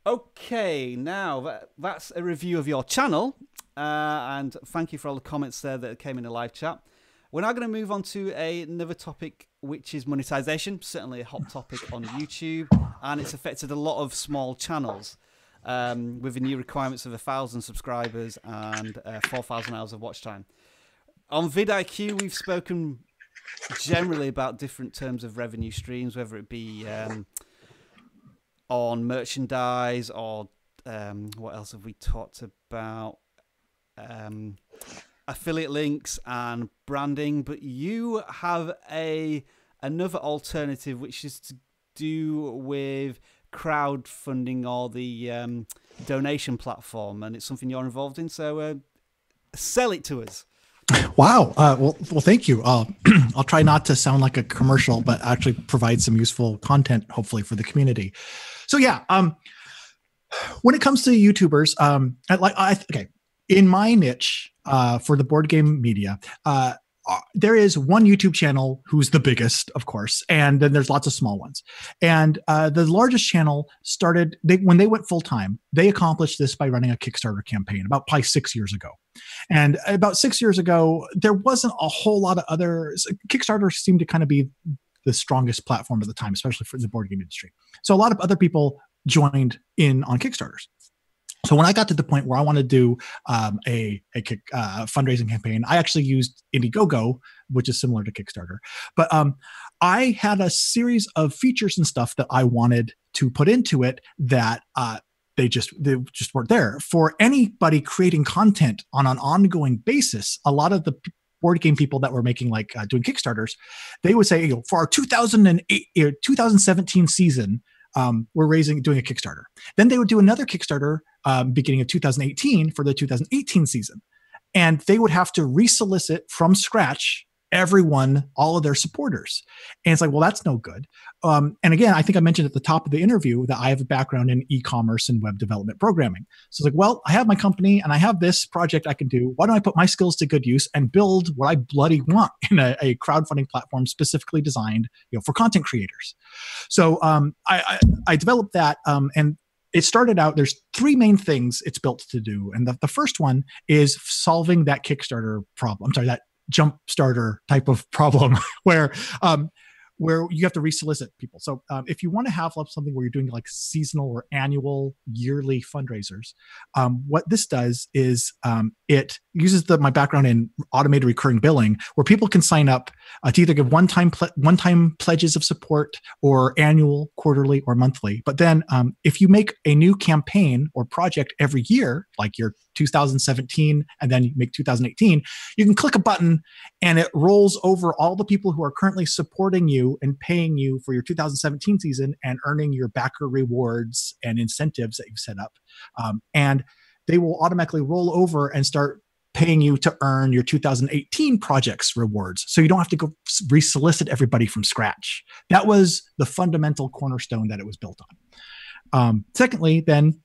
Speaker 1: Okay, now that's a review of your channel, and thank you for all the comments there that came in the live chat. We're now going to move on to another topic, which is monetization. Certainly a hot topic on YouTube, and it's affected a lot of small channels with the new requirements of 1,000 subscribers and 4,000 hours of watch time. On vidIQ, we've spoken generally about different terms of revenue streams, whether it be on merchandise or what else have we talked about? Affiliate links and branding, but you have another alternative, which is to do with crowdfunding or the donation platform, and it's something you're involved in. So sell it to us.
Speaker 2: Wow. Well, thank you. I'll try not to sound like a commercial, but actually provide some useful content, hopefully, for the community. So yeah, when it comes to YouTubers, okay, in my niche for the board game media, there is one YouTube channel who's the biggest, of course, and then there's lots of small ones. And the largest channel started, when they went full time, they accomplished this by running a Kickstarter campaign about probably 6 years ago. And about 6 years ago, there wasn't a whole lot of others. Kickstarter seemed to kind of be the strongest platform at the time, especially for the board game industry. So a lot of other people joined in on Kickstarters. So when I got to the point where I wanted to do a fundraising campaign, I actually used Indiegogo, which is similar to Kickstarter. But I had a series of features and stuff that I wanted to put into it that they just weren't there. For anybody creating content on an ongoing basis, a lot of the board game people that were making doing Kickstarters, they would say, for our 2017 season, we're doing a Kickstarter. Then they would do another Kickstarter beginning of 2018 for the 2018 season. And they would have to resolicit from scratch all of their supporters. And it's like, well, that's no good. And again, I think I mentioned at the top of the interview that I have a background in e-commerce and web development programming. So it's like, well, I have my company and I have this project I can do. Why don't I put my skills to good use and build what I bloody want in a crowdfunding platform specifically designed, for content creators? So I developed that, and it started out, there's three main things it's built to do. And the first one is solving that Kickstarter problem. I'm sorry, that jump starter type of problem where you have to resolicit people. So if you want to have something where you're doing like seasonal or annual yearly fundraisers, what this does is it uses my background in automated recurring billing, where people can sign up to either give one-time pledges of support or annual, quarterly, or monthly. But then if you make a new campaign or project every year, like your 2017, and then you make 2018, you can click a button and it rolls over all the people who are currently supporting you and paying you for your 2017 season and earning your backer rewards and incentives that you've set up. And they will automatically roll over and start paying you to earn your 2018 projects rewards. So you don't have to go resolicit everybody from scratch. That was the fundamental cornerstone that it was built on. Secondly, then,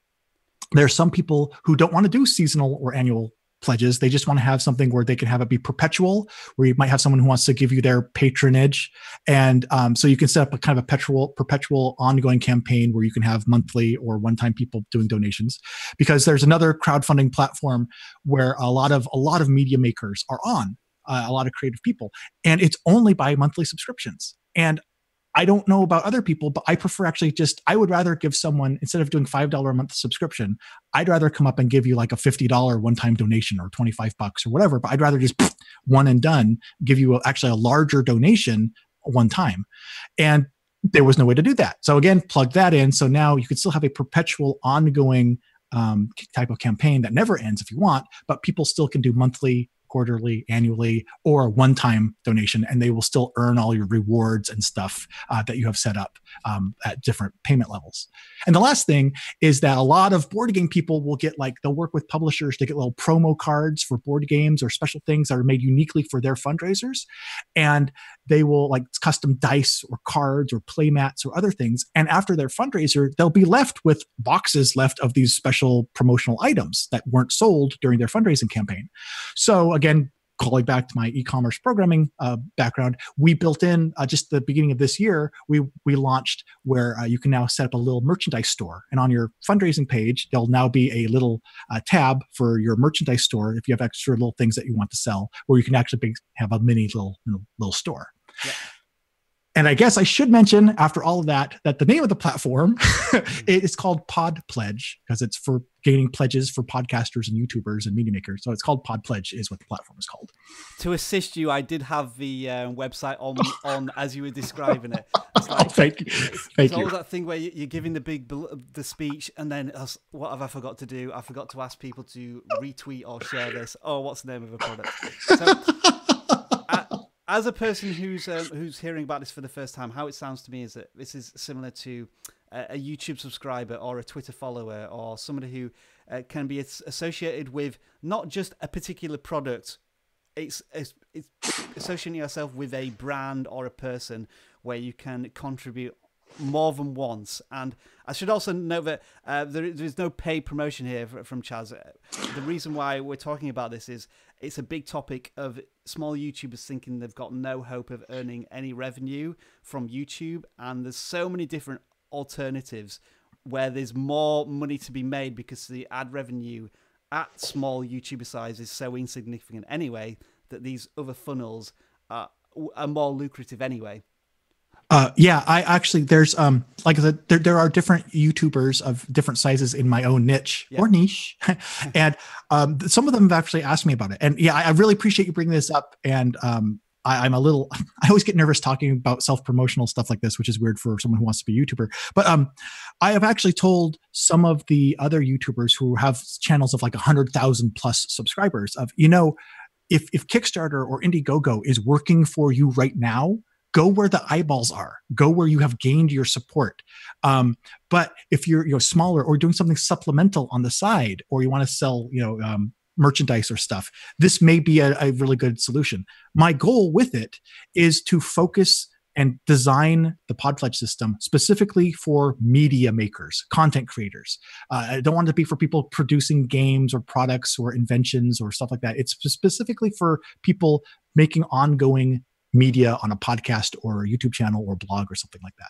Speaker 2: there's some people who don't want to do seasonal or annual pledges. They just want to have something where they can have it be perpetual, where you might have someone who wants to give you their patronage. And so you can set up a kind of a perpetual ongoing campaign where you can have monthly or one-time people doing donations. Because there's another crowdfunding platform where a lot of media makers are on, a lot of creative people, and it's only by monthly subscriptions. And I don't know about other people, but I prefer I would rather give someone, instead of doing $5 a month subscription, I'd rather come up and give you like a $50 one-time donation or $25 or whatever, but I'd rather just one and done, give you actually a larger donation one time. And there was no way to do that. So again, plug that in. So now you could still have a perpetual ongoing type of campaign that never ends if you want, but people still can do monthly quarterly, annually, or a one-time donation, and they will still earn all your rewards and stuff that you have set up at different payment levels. And the last thing is that a lot of board game people will get, like, they'll work with publishers to get little promo cards for board games or special things that are made uniquely for their fundraisers. And they will, like, custom dice or cards or play mats or other things. And after their fundraiser, they'll be left with boxes left of these special promotional items that weren't sold during their fundraising campaign. So again, calling back to my e-commerce programming background, we built in just the beginning of this year, we launched where you can now set up a little merchandise store. And on your fundraising page, there'll now be a little tab for your merchandise store if you have extra little things that you want to sell, where you can actually have a mini little store. Yeah. And I guess I should mention, after all of that, that the name of the platform is called Pod Pledge, because it's for gaining pledges for podcasters and YouTubers and media makers. So it's called Pod Pledge is what the platform is called.
Speaker 1: To assist you, I did have the website on as you were describing it. It's like,
Speaker 2: thank you.
Speaker 1: It's always that thing where you're giving the speech, and then what have I forgot to do? I forgot to ask people to retweet or share this. Oh, what's the name of the product? So, as a person who's hearing about this for the first time, how it sounds to me is that this is similar to a YouTube subscriber or a Twitter follower or somebody who can be associated with not just a particular product. It's associating yourself with a brand or a person where you can contribute more than once. And I should also note that there's no paid promotion here from Chaz. The reason why we're talking about this is it's a big topic of small YouTubers thinking they've got no hope of earning any revenue from YouTube, and there's so many different alternatives where there's more money to be made because the ad revenue at small YouTuber size is so insignificant anyway that these other funnels are more lucrative anyway.
Speaker 2: Yeah, I actually, there's, like I said, there are different YouTubers of different sizes in my own niche or niche. And some of them have actually asked me about it. And yeah, I really appreciate you bringing this up. And I always get nervous talking about self-promotional stuff like this, which is weird for someone who wants to be a YouTuber. But I have actually told some of the other YouTubers who have channels of like 100,000 plus subscribers of, if Kickstarter or Indiegogo is working for you right now, go where the eyeballs are. Go where you have gained your support. But if you're smaller or doing something supplemental on the side, or you want to sell merchandise or stuff, this may be a really good solution. My goal with it is to focus and design the PodPledge system specifically for media makers, content creators. I don't want it to be for people producing games or products or inventions or stuff like that. It's specifically for people making ongoing media on a podcast or a YouTube channel or blog or something like that.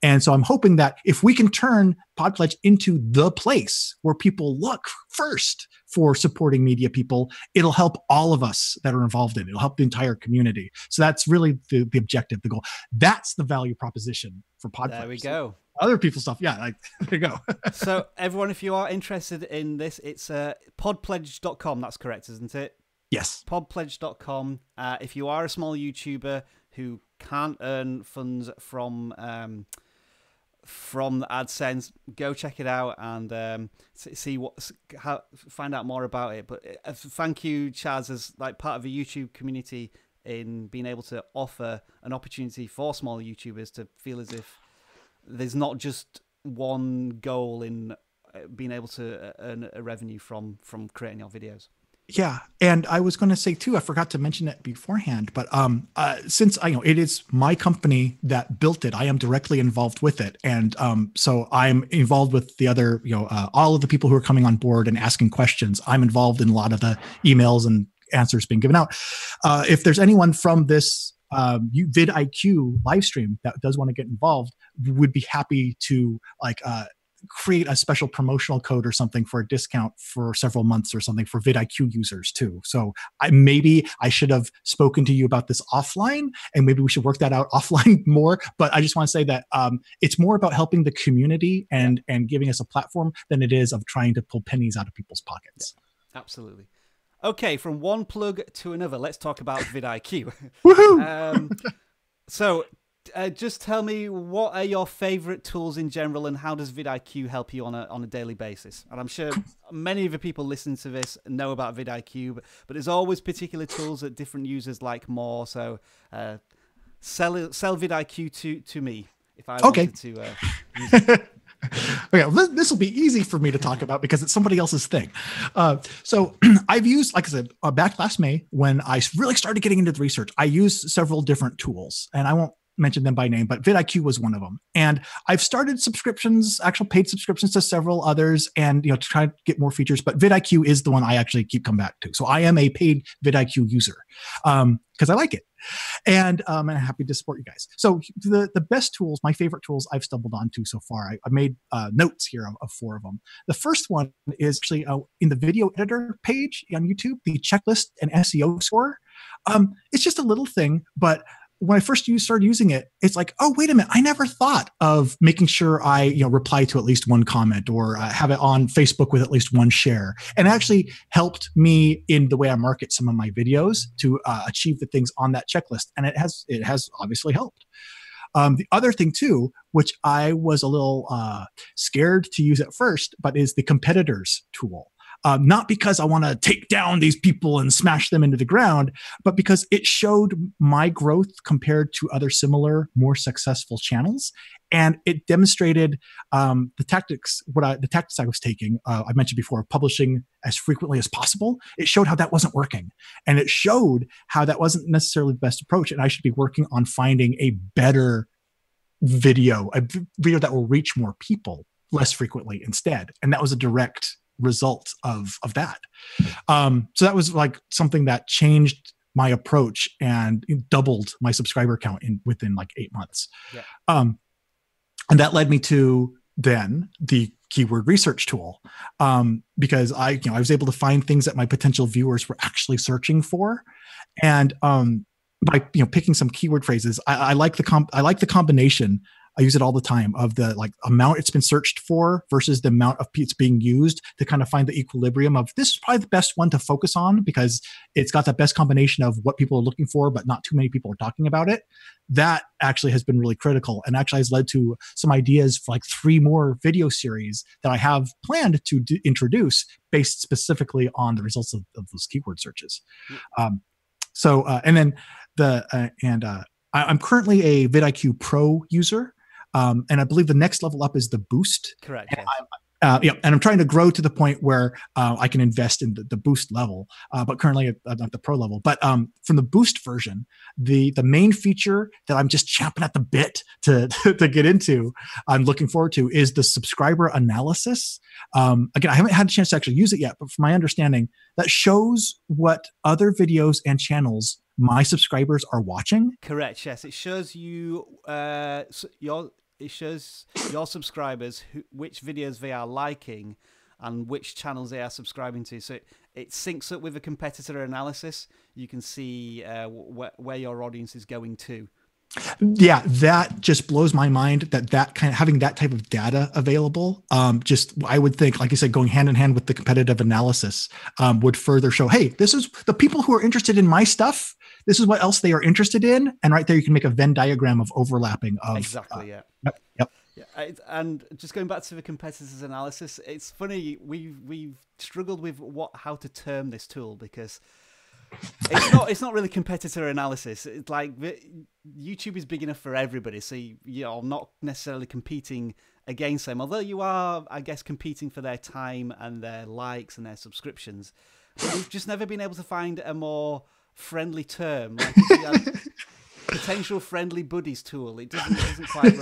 Speaker 2: And so I'm hoping that if we can turn PodPledge into the place where people look first for supporting media people, it'll help all of us that are involved in it. It'll help the entire community. So that's really the objective, the goal. That's the value proposition for PodPledge.
Speaker 1: There we go.
Speaker 2: Other people's stuff. Yeah, there you go.
Speaker 1: So everyone, if you are interested in this, it's podpledge.com. That's correct, isn't it?
Speaker 2: Yes.
Speaker 1: Podpledge.com. If you are a small YouTuber who can't earn funds from the AdSense, go check it out and find out more about it. But thank you, Chaz, as like part of the YouTube community in being able to offer an opportunity for small YouTubers to feel as if there's not just one goal in being able to earn a revenue from creating your videos.
Speaker 2: Yeah. And I was going to say too, I forgot to mention it beforehand, but since it is my company that built it, I am directly involved with it. And so I'm involved with the other, all of the people who are coming on board and asking questions. I'm involved in a lot of the emails and answers being given out. If there's anyone from this vidIQ live stream that does want to get involved, would be happy to create a special promotional code or something for a discount for several months or something for vidIQ users too. So maybe I should have spoken to you about this offline, and maybe we should work that out offline more. But I just want to say that it's more about helping the community and giving us a platform than it is of trying to pull pennies out of people's pockets.
Speaker 1: Yeah, absolutely. Okay, from one plug to another, let's talk about vidIQ.
Speaker 2: Woohoo!
Speaker 1: So Just tell me, what are your favorite tools in general, and how does vidIQ help you on a daily basis? And I'm sure many of the people listening to this know about vidIQ, but there's always particular tools that different users like more. So sell vidIQ to me if I wanted to use it.
Speaker 2: Okay, this will be easy for me to talk about because it's somebody else's thing. So I've used, like I said, back last May when I really started getting into the research, I used several different tools, and I won't mention them by name, but vidIQ was one of them. And I've started subscriptions, actual paid subscriptions to several others, and to try to get more features. But vidIQ is the one I actually keep coming back to. So I am a paid vidIQ user because I like it. And I'm happy to support you guys. So the best tools, my favorite tools I've stumbled onto so far, I made notes here of 4 of them. The first one is actually in the video editor page on YouTube, the checklist and SEO score. It's just a little thing, but when I first started using it, it's like, oh, wait a minute. I never thought of making sure I reply to at least one comment or have it on Facebook with at least one share. And it actually helped me in the way I market some of my videos to achieve the things on that checklist. And it has obviously helped. The other thing too, which I was a little scared to use at first, but is the competitors tool. Not because I want to take down these people and smash them into the ground, but because it showed my growth compared to other similar, more successful channels. And it demonstrated the tactics I was taking. I mentioned before, publishing as frequently as possible. It showed how that wasn't working. And it showed how that wasn't necessarily the best approach. And I should be working on finding a better video, a video that will reach more people less frequently instead. And that was a direct result of that. So that was like something that changed my approach and doubled my subscriber count within like 8 months.
Speaker 1: Yeah.
Speaker 2: And that led me to then the keyword research tool, because I was able to find things that my potential viewers were actually searching for, and by picking some keyword phrases, I like the combination. I use it all the time of the amount it's been searched for versus the amount of it's being used to kind of find the equilibrium of this is probably the best one to focus on because it's got the best combination of what people are looking for, but not too many people are talking about it. That actually has been really critical and actually has led to some ideas for 3 more video series that I have planned to introduce based specifically on the results of those keyword searches. And then I'm currently a vidIQ Pro user. And I believe the next level up is the Boost.
Speaker 1: Correct.
Speaker 2: And and I'm trying to grow to the point where I can invest in the Boost level, but currently at the Pro level. But from the Boost version, the main feature that I'm just champing at the bit to get into, I'm looking forward to, is the subscriber analysis. Again, I haven't had a chance to actually use it yet, but from my understanding, that shows what other videos and channels my subscribers are watching.
Speaker 1: Correct. Yes, it shows you it shows your subscribers which videos they are liking and which channels they are subscribing to. So it syncs up with a competitor analysis. You can see where your audience is going to.
Speaker 2: Yeah, that just blows my mind that kind of having that type of data available. I would think, like you said, going hand in hand with the competitive analysis would further show, hey, this is the people who are interested in my stuff. This is what else they are interested in. And right there, you can make a Venn diagram of overlapping of.
Speaker 1: Exactly, yeah.
Speaker 2: Yep.
Speaker 1: Yeah, and just going back to the competitors analysis, it's funny, we've struggled with how to term this tool because it's not really competitor analysis. It's like YouTube is big enough for everybody, so you're not necessarily competing against them, although you are, I guess, competing for their time and their likes and their subscriptions. But we've just never been able to find a more friendly term, like potential friendly buddies tool. It doesn't quite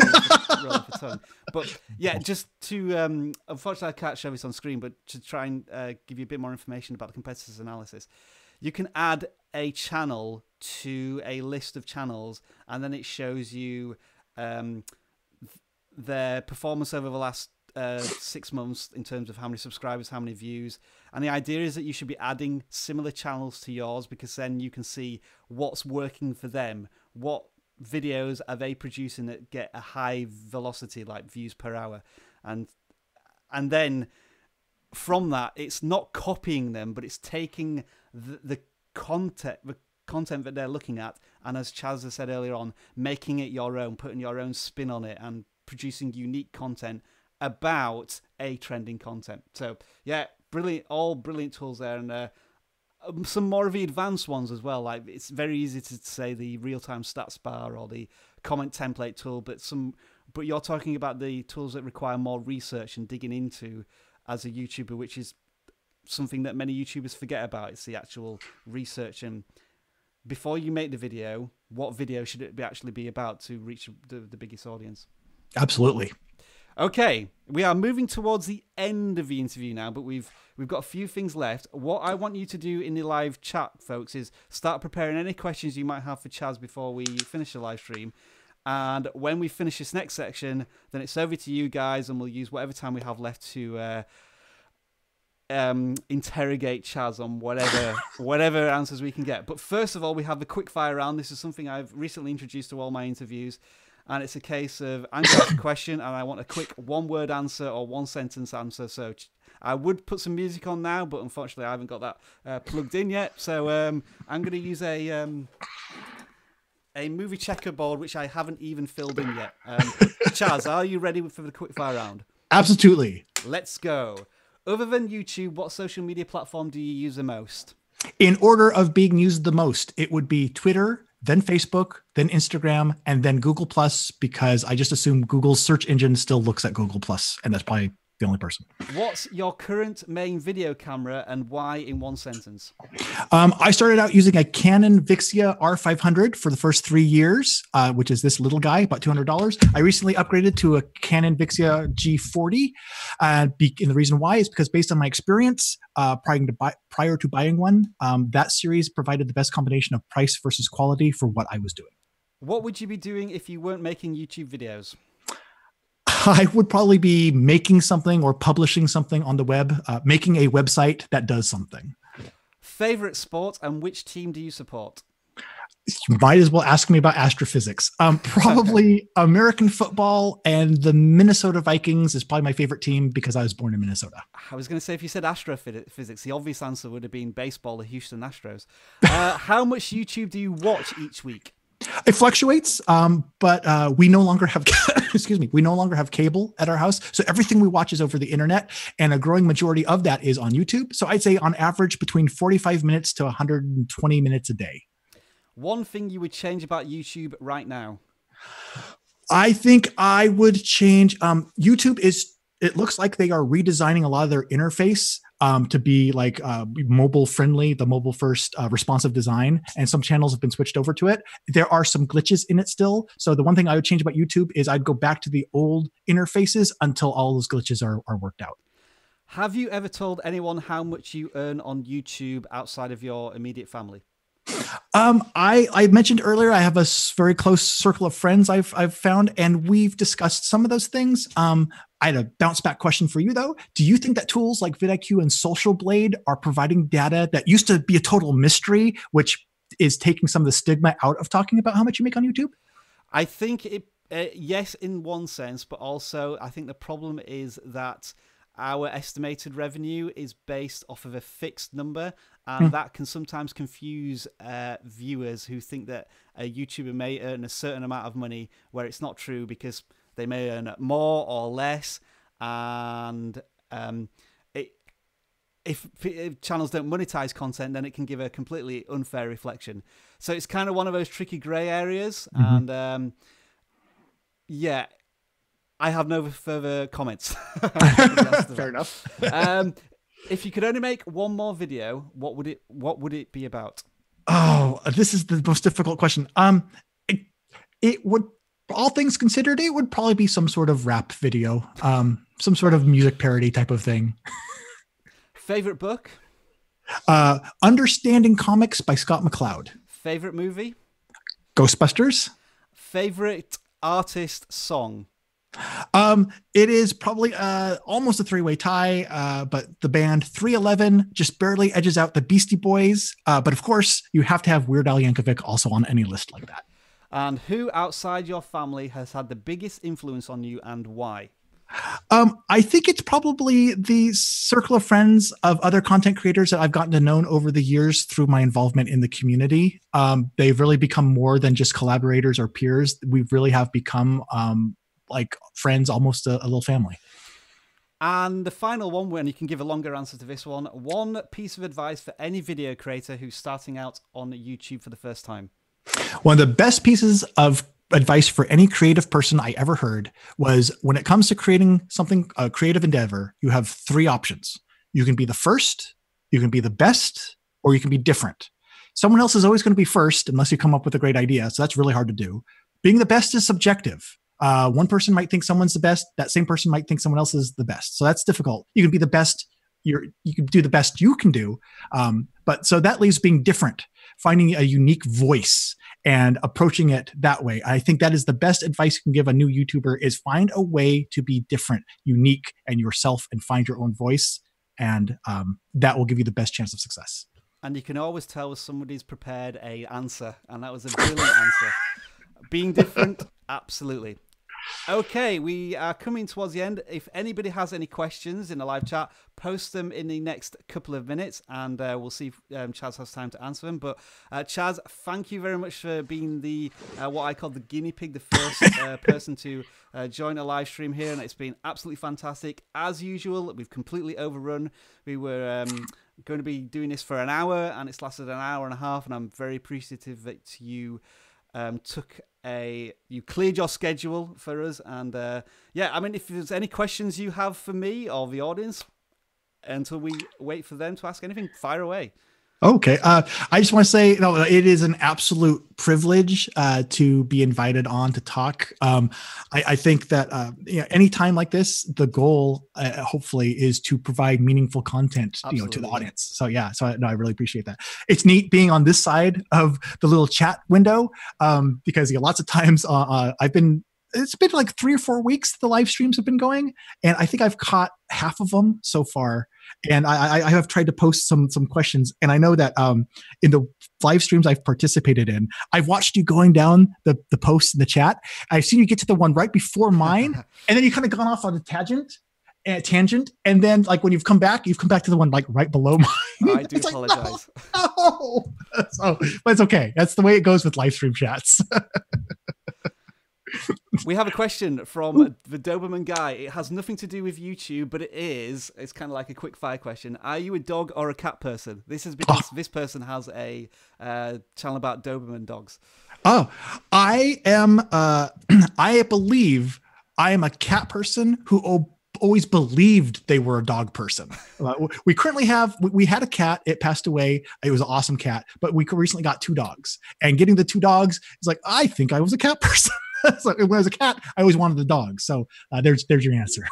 Speaker 1: roll off the tongue. But yeah, just to unfortunately I can't show this on screen, but to try and give you a bit more information about the competitors analysis, you can add a channel to a list of channels, and then it shows you their performance over the last 6 months in terms of how many subscribers, how many views. And the idea is that you should be adding similar channels to yours, because then you can see what's working for them. What videos are they producing that get a high velocity, like views per hour? And then from that, it's not copying them, but it's taking the content content that they're looking at, and as Chaz has said earlier on, making it your own, putting your own spin on it, and producing unique content about a trending content. So yeah, brilliant, all brilliant tools there, and some more of the advanced ones as well. Like, it's very easy to say the real-time stats bar or the comment template tool, but you're talking about the tools that require more research and digging into as a YouTuber, which is something that many YouTubers forget about. It's the actual research, and before you make the video, what video should it actually be about to reach the biggest audience?
Speaker 2: Absolutely.
Speaker 1: Okay, we are moving towards the end of the interview now, but we've got a few things left. What I want you to do in the live chat, folks, is start preparing any questions you might have for Chaz before we finish the live stream. And when we finish this next section, then it's over to you guys, and we'll use whatever time we have left to interrogate Chaz on whatever answers we can get. But first of all, we have the quick fire round. This is something I've recently introduced to all my interviews. And it's a case of, I'm going to ask a question and I want a quick one-word answer or one-sentence answer. So I would put some music on now, but unfortunately I haven't got that plugged in yet. So I'm going to use a movie checkerboard, which I haven't even filled in yet. Chaz, are you ready for the quick fire round?
Speaker 2: Absolutely.
Speaker 1: Let's go. Other than YouTube, what social media platform do you use the most?
Speaker 2: In order of being used the most, it would be Twitter, then Facebook, then Instagram, and then Google+, because I just assume Google's search engine still looks at Google+, and that's probably the only person.
Speaker 1: What's your current main video camera and why in one sentence?
Speaker 2: I started out using a Canon Vixia R500 for the first 3 years, which is this little guy, about $200. I recently upgraded to a Canon Vixia G40. And the reason why is because based on my experience prior to buying one, that series provided the best combination of price versus quality for what I was doing.
Speaker 1: What would you be doing if you weren't making YouTube videos?
Speaker 2: I would probably be making something or publishing something on the web, making a website that does something.
Speaker 1: Favorite sport and which team do you support?
Speaker 2: You might as well ask me about astrophysics. Probably American football, and the Minnesota Vikings is probably my favorite team because I was born in Minnesota.
Speaker 1: I was going to say, if you said astrophysics, the obvious answer would have been baseball, the Houston Astros. How much YouTube do you watch each week?
Speaker 2: It fluctuates, but we no longer have, excuse me, we no longer have cable at our house. So everything we watch is over the internet, and a growing majority of that is on YouTube. So I'd say on average between 45 minutes to 120 minutes a day.
Speaker 1: One thing you would change about YouTube right now?
Speaker 2: I think I would change, YouTube it looks like they are redesigning a lot of their interface to be like mobile friendly, the mobile first responsive design. And some channels have been switched over to it. There are some glitches in it still. So the one thing I would change about YouTube is I'd go back to the old interfaces until all those glitches are worked out.
Speaker 1: Have you ever told anyone how much you earn on YouTube outside of your immediate family?
Speaker 2: I mentioned earlier, I have a very close circle of friends I've found, and we've discussed some of those things. I had a bounce back question for you though. Do you think that tools like vidIQ and Social Blade are providing data that used to be a total mystery, which is taking some of the stigma out of talking about how much you make on YouTube?
Speaker 1: I think yes, in one sense, but also I think the problem is that our estimated revenue is based off of a fixed number, and that can sometimes confuse viewers who think that a YouTuber may earn a certain amount of money where it's not true, because they may earn more or less, and if channels don't monetize content, then it can give a completely unfair reflection. So it's kind of one of those tricky grey areas, and yeah, I have no further comments.
Speaker 2: Fair enough.
Speaker 1: If you could only make one more video, what would it be about?
Speaker 2: Oh, this is the most difficult question. It would, all things considered, it would probably be some sort of rap video, some sort of music parody type of thing.
Speaker 1: Favorite book?
Speaker 2: Understanding Comics by Scott McCloud.
Speaker 1: Favorite movie?
Speaker 2: Ghostbusters.
Speaker 1: Favorite artist song?
Speaker 2: It is probably almost a three-way tie, but the band 311 just barely edges out the Beastie Boys. But of course, you have to have Weird Al Yankovic also on any list like that.
Speaker 1: And who outside your family has had the biggest influence on you, and why?
Speaker 2: I think it's probably the circle of friends of other content creators that I've gotten to know over the years through my involvement in the community. They've really become more than just collaborators or peers. We really have become like friends, almost a little family.
Speaker 1: And the final one, when you can give a longer answer to this one piece of advice for any video creator who's starting out on YouTube for the first time.
Speaker 2: One of the best pieces of advice for any creative person I ever heard was, when it comes to creating something, a creative endeavor, you have 3 options. You can be the first, you can be the best, or you can be different. Someone else is always going to be first unless you come up with a great idea. So that's really hard to do. Being the best is subjective. One person might think someone's the best. That same person might think someone else is the best. So that's difficult. You can be the best. You can do the best you can do. But so that leaves being different, finding a unique voice and approaching it that way. I think that is the best advice you can give a new YouTuber, is find a way to be different, unique, and yourself, and find your own voice. And that will give you the best chance of success.
Speaker 1: And you can always tell if somebody's prepared an answer. And that was a brilliant answer. Being different, absolutely. Okay, we are coming towards the end. If anybody has any questions in the live chat, post them in the next couple of minutes, and we'll see if Chaz has time to answer them. But Chaz, thank you very much for being the what I call the guinea pig, the first person to join a live stream here, and it's been absolutely fantastic. As usual, we've completely overrun. We were going to be doing this for an hour, and it's lasted an hour and a half, and I'm very appreciative that you you cleared your schedule for us. And yeah, I mean, if there's any questions you have for me or the audience until we wait for them to ask anything, fire away.
Speaker 2: Okay. I just want to say, no, it is an absolute privilege to be invited on to talk. I think that any time like this, the goal hopefully is to provide meaningful content, to the audience. So yeah, no, I really appreciate that. It's neat being on this side of the little chat window because lots of times it's been like 3 or 4 weeks the live streams have been going, and I think I've caught half of them so far. And I have tried to post some questions, and I know that in the live streams I've participated in, I've watched you going down the posts in the chat. I've seen you get to the one right before mine, and then you kind of gone off on a tangent, and then like when you've come back to the one like right below mine.
Speaker 1: I do apologize.
Speaker 2: Like, no. So, but it's okay. That's the way it goes with live stream chats.
Speaker 1: We have a question from the Doberman guy. It has nothing to do with YouTube, but it's kind of like a quick fire question. Are you a dog or a cat person? This is because this person has a channel about Doberman dogs.
Speaker 2: Oh, I am. I believe I am a cat person who always believed they were a dog person. We currently we had a cat. It passed away. It was an awesome cat, but we recently got 2 dogs. And getting the 2 dogs is like, I think I was a cat person. So when I was a cat, I always wanted a dog. So there's your answer.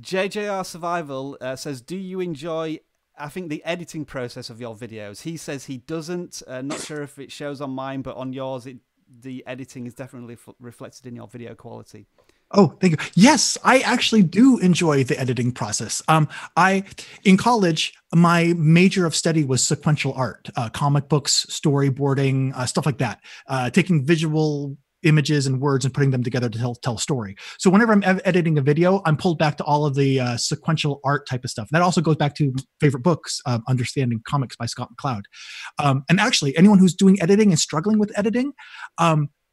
Speaker 1: JJR Survival says, do you enjoy, I think, the editing process of your videos? He says he doesn't. Not sure if it shows on mine, but on yours, the editing is definitely reflected in your video quality.
Speaker 2: Oh, thank you. Yes, I actually do enjoy the editing process. In college, my major of study was sequential art, comic books, storyboarding, stuff like that, taking visual images and words and putting them together to tell a story. So whenever I'm editing a video, I'm pulled back to all of the sequential art type of stuff. That also goes back to favorite books, Understanding Comics by Scott McCloud. And actually, anyone who's doing editing and struggling with editing,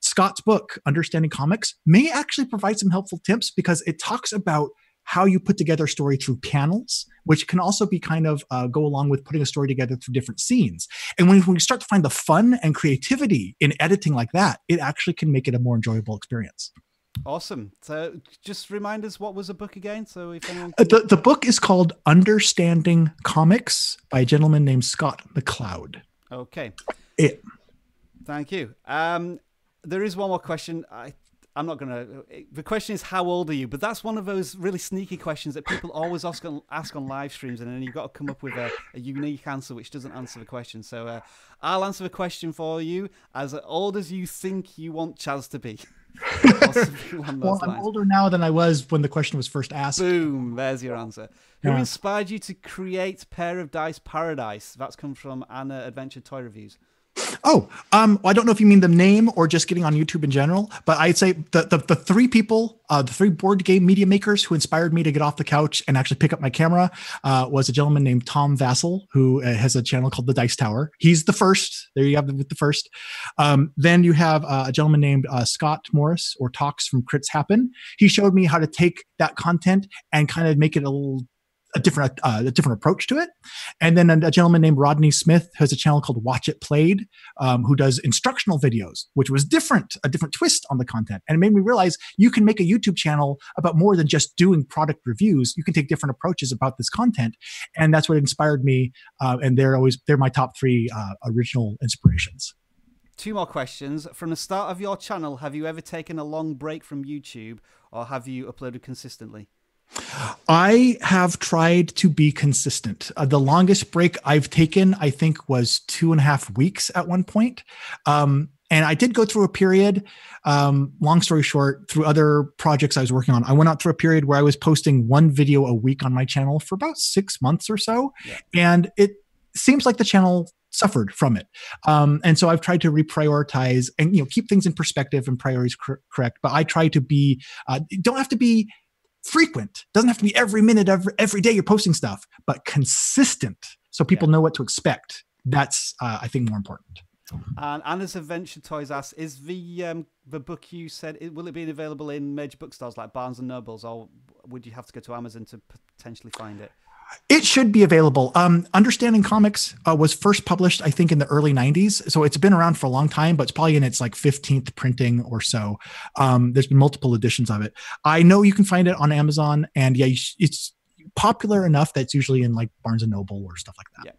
Speaker 2: Scott's book, Understanding Comics, may actually provide some helpful tips because it talks about how you put together a story through panels, which can also be kind of go along with putting a story together through different scenes. And when you start to find the fun and creativity in editing like that, it actually can make it a more enjoyable experience.
Speaker 1: Awesome. So just remind us, what was the book again? So if anyone
Speaker 2: the book is called Understanding Comics by a gentleman named Scott McCloud.
Speaker 1: Okay.
Speaker 2: Thank
Speaker 1: you. There is one more question. I'm not going to... The question is, how old are you? But that's one of those really sneaky questions that people always ask on live streams, and then you've got to come up with a unique answer which doesn't answer the question. So I'll answer the question for you. As old as you think you want Chaz to be.
Speaker 2: Well, I'm older now than I was when the question was first asked.
Speaker 1: Boom, there's your answer. Who inspired you to create Pair of Dice Paradise? That's come from Anna Adventure Toy Reviews.
Speaker 2: Oh, well, I don't know if you mean the name or just getting on YouTube in general, but I'd say the three people, the three board game media makers who inspired me to get off the couch and actually pick up my camera was a gentleman named Tom Vassell, who has a channel called The Dice Tower. He's the first. There you have the first. Then you have a gentleman named Scott Morris, or Talks from Crits Happen. He showed me how to take that content and kind of make it a different approach to it. And then a gentleman named Rodney Smith who has a channel called Watch It Played, who does instructional videos, which was a different twist on the content. And it made me realize you can make a YouTube channel about more than just doing product reviews. You can take different approaches about this content. And that's what inspired me. And they're my top three original inspirations.
Speaker 1: 2 more questions. From the start of your channel, have you ever taken a long break from YouTube, or have you uploaded consistently?
Speaker 2: I have tried to be consistent. The longest break I've taken, I think, was 2.5 weeks at one point. And I did go through a period, long story short, through other projects I was working on. I went out through a period where I was posting 1 video a week on my channel for about 6 months or so. Yeah. And it seems like the channel suffered from it. And so I've tried to reprioritize and, keep things in perspective and priorities correct. But I try to be, don't have to be frequent. Doesn't have to be every minute, every day you're posting stuff, but consistent so people know what to expect. That's, I think, more important.
Speaker 1: And Anna's Adventure Toys asks, is the book you said, will it be available in major bookstores like Barnes and Nobles, or would you have to go to Amazon to potentially find it?
Speaker 2: It should be available. Understanding Comics was first published, I think, in the early 90s. So it's been around for a long time, but it's probably in its like 15th printing or so. There's been multiple editions of it. I know you can find it on Amazon, and yeah, it's popular enough that it's usually in like Barnes and Noble or stuff like that.
Speaker 1: Yeah.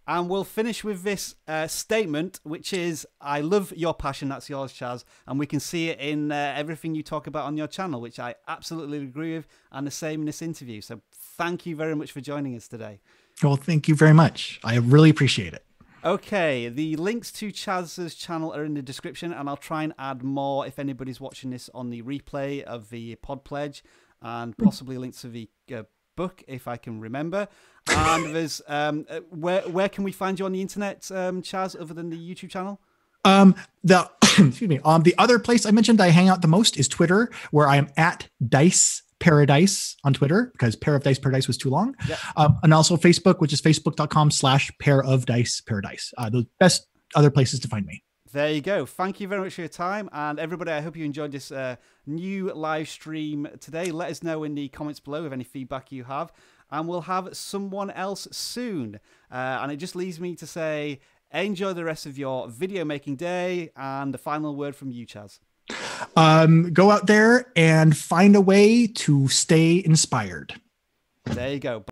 Speaker 1: And we'll finish with this statement, which is, I love your passion, that's yours, Chaz, and we can see it in everything you talk about on your channel, which I absolutely agree with, and the same in this interview. So thank you very much for joining us today.
Speaker 2: Well, thank you very much. I really appreciate it.
Speaker 1: Okay, the links to Chaz's channel are in the description, and I'll try and add more if anybody's watching this on the replay of the Pod Pledge, and possibly links to the book if I can remember. And there's where can we find you on the internet, Chaz, other than the YouTube channel?
Speaker 2: Excuse me. The other place I mentioned I hang out the most is Twitter, where I am at Dice Paradise on Twitter, because Pair of Dice Paradise was too long. Yeah. And also Facebook, which is facebook.com/Pair of Dice Paradise. The best other places to find me.
Speaker 1: There you go. Thank you very much for your time. And everybody, I hope you enjoyed this new live stream today. Let us know in the comments below with any feedback you have. And we'll have someone else soon. And it just leaves me to say, enjoy the rest of your video making day. And the final word from you, Chaz.
Speaker 2: Go out there and find a way to stay inspired.
Speaker 1: There you go.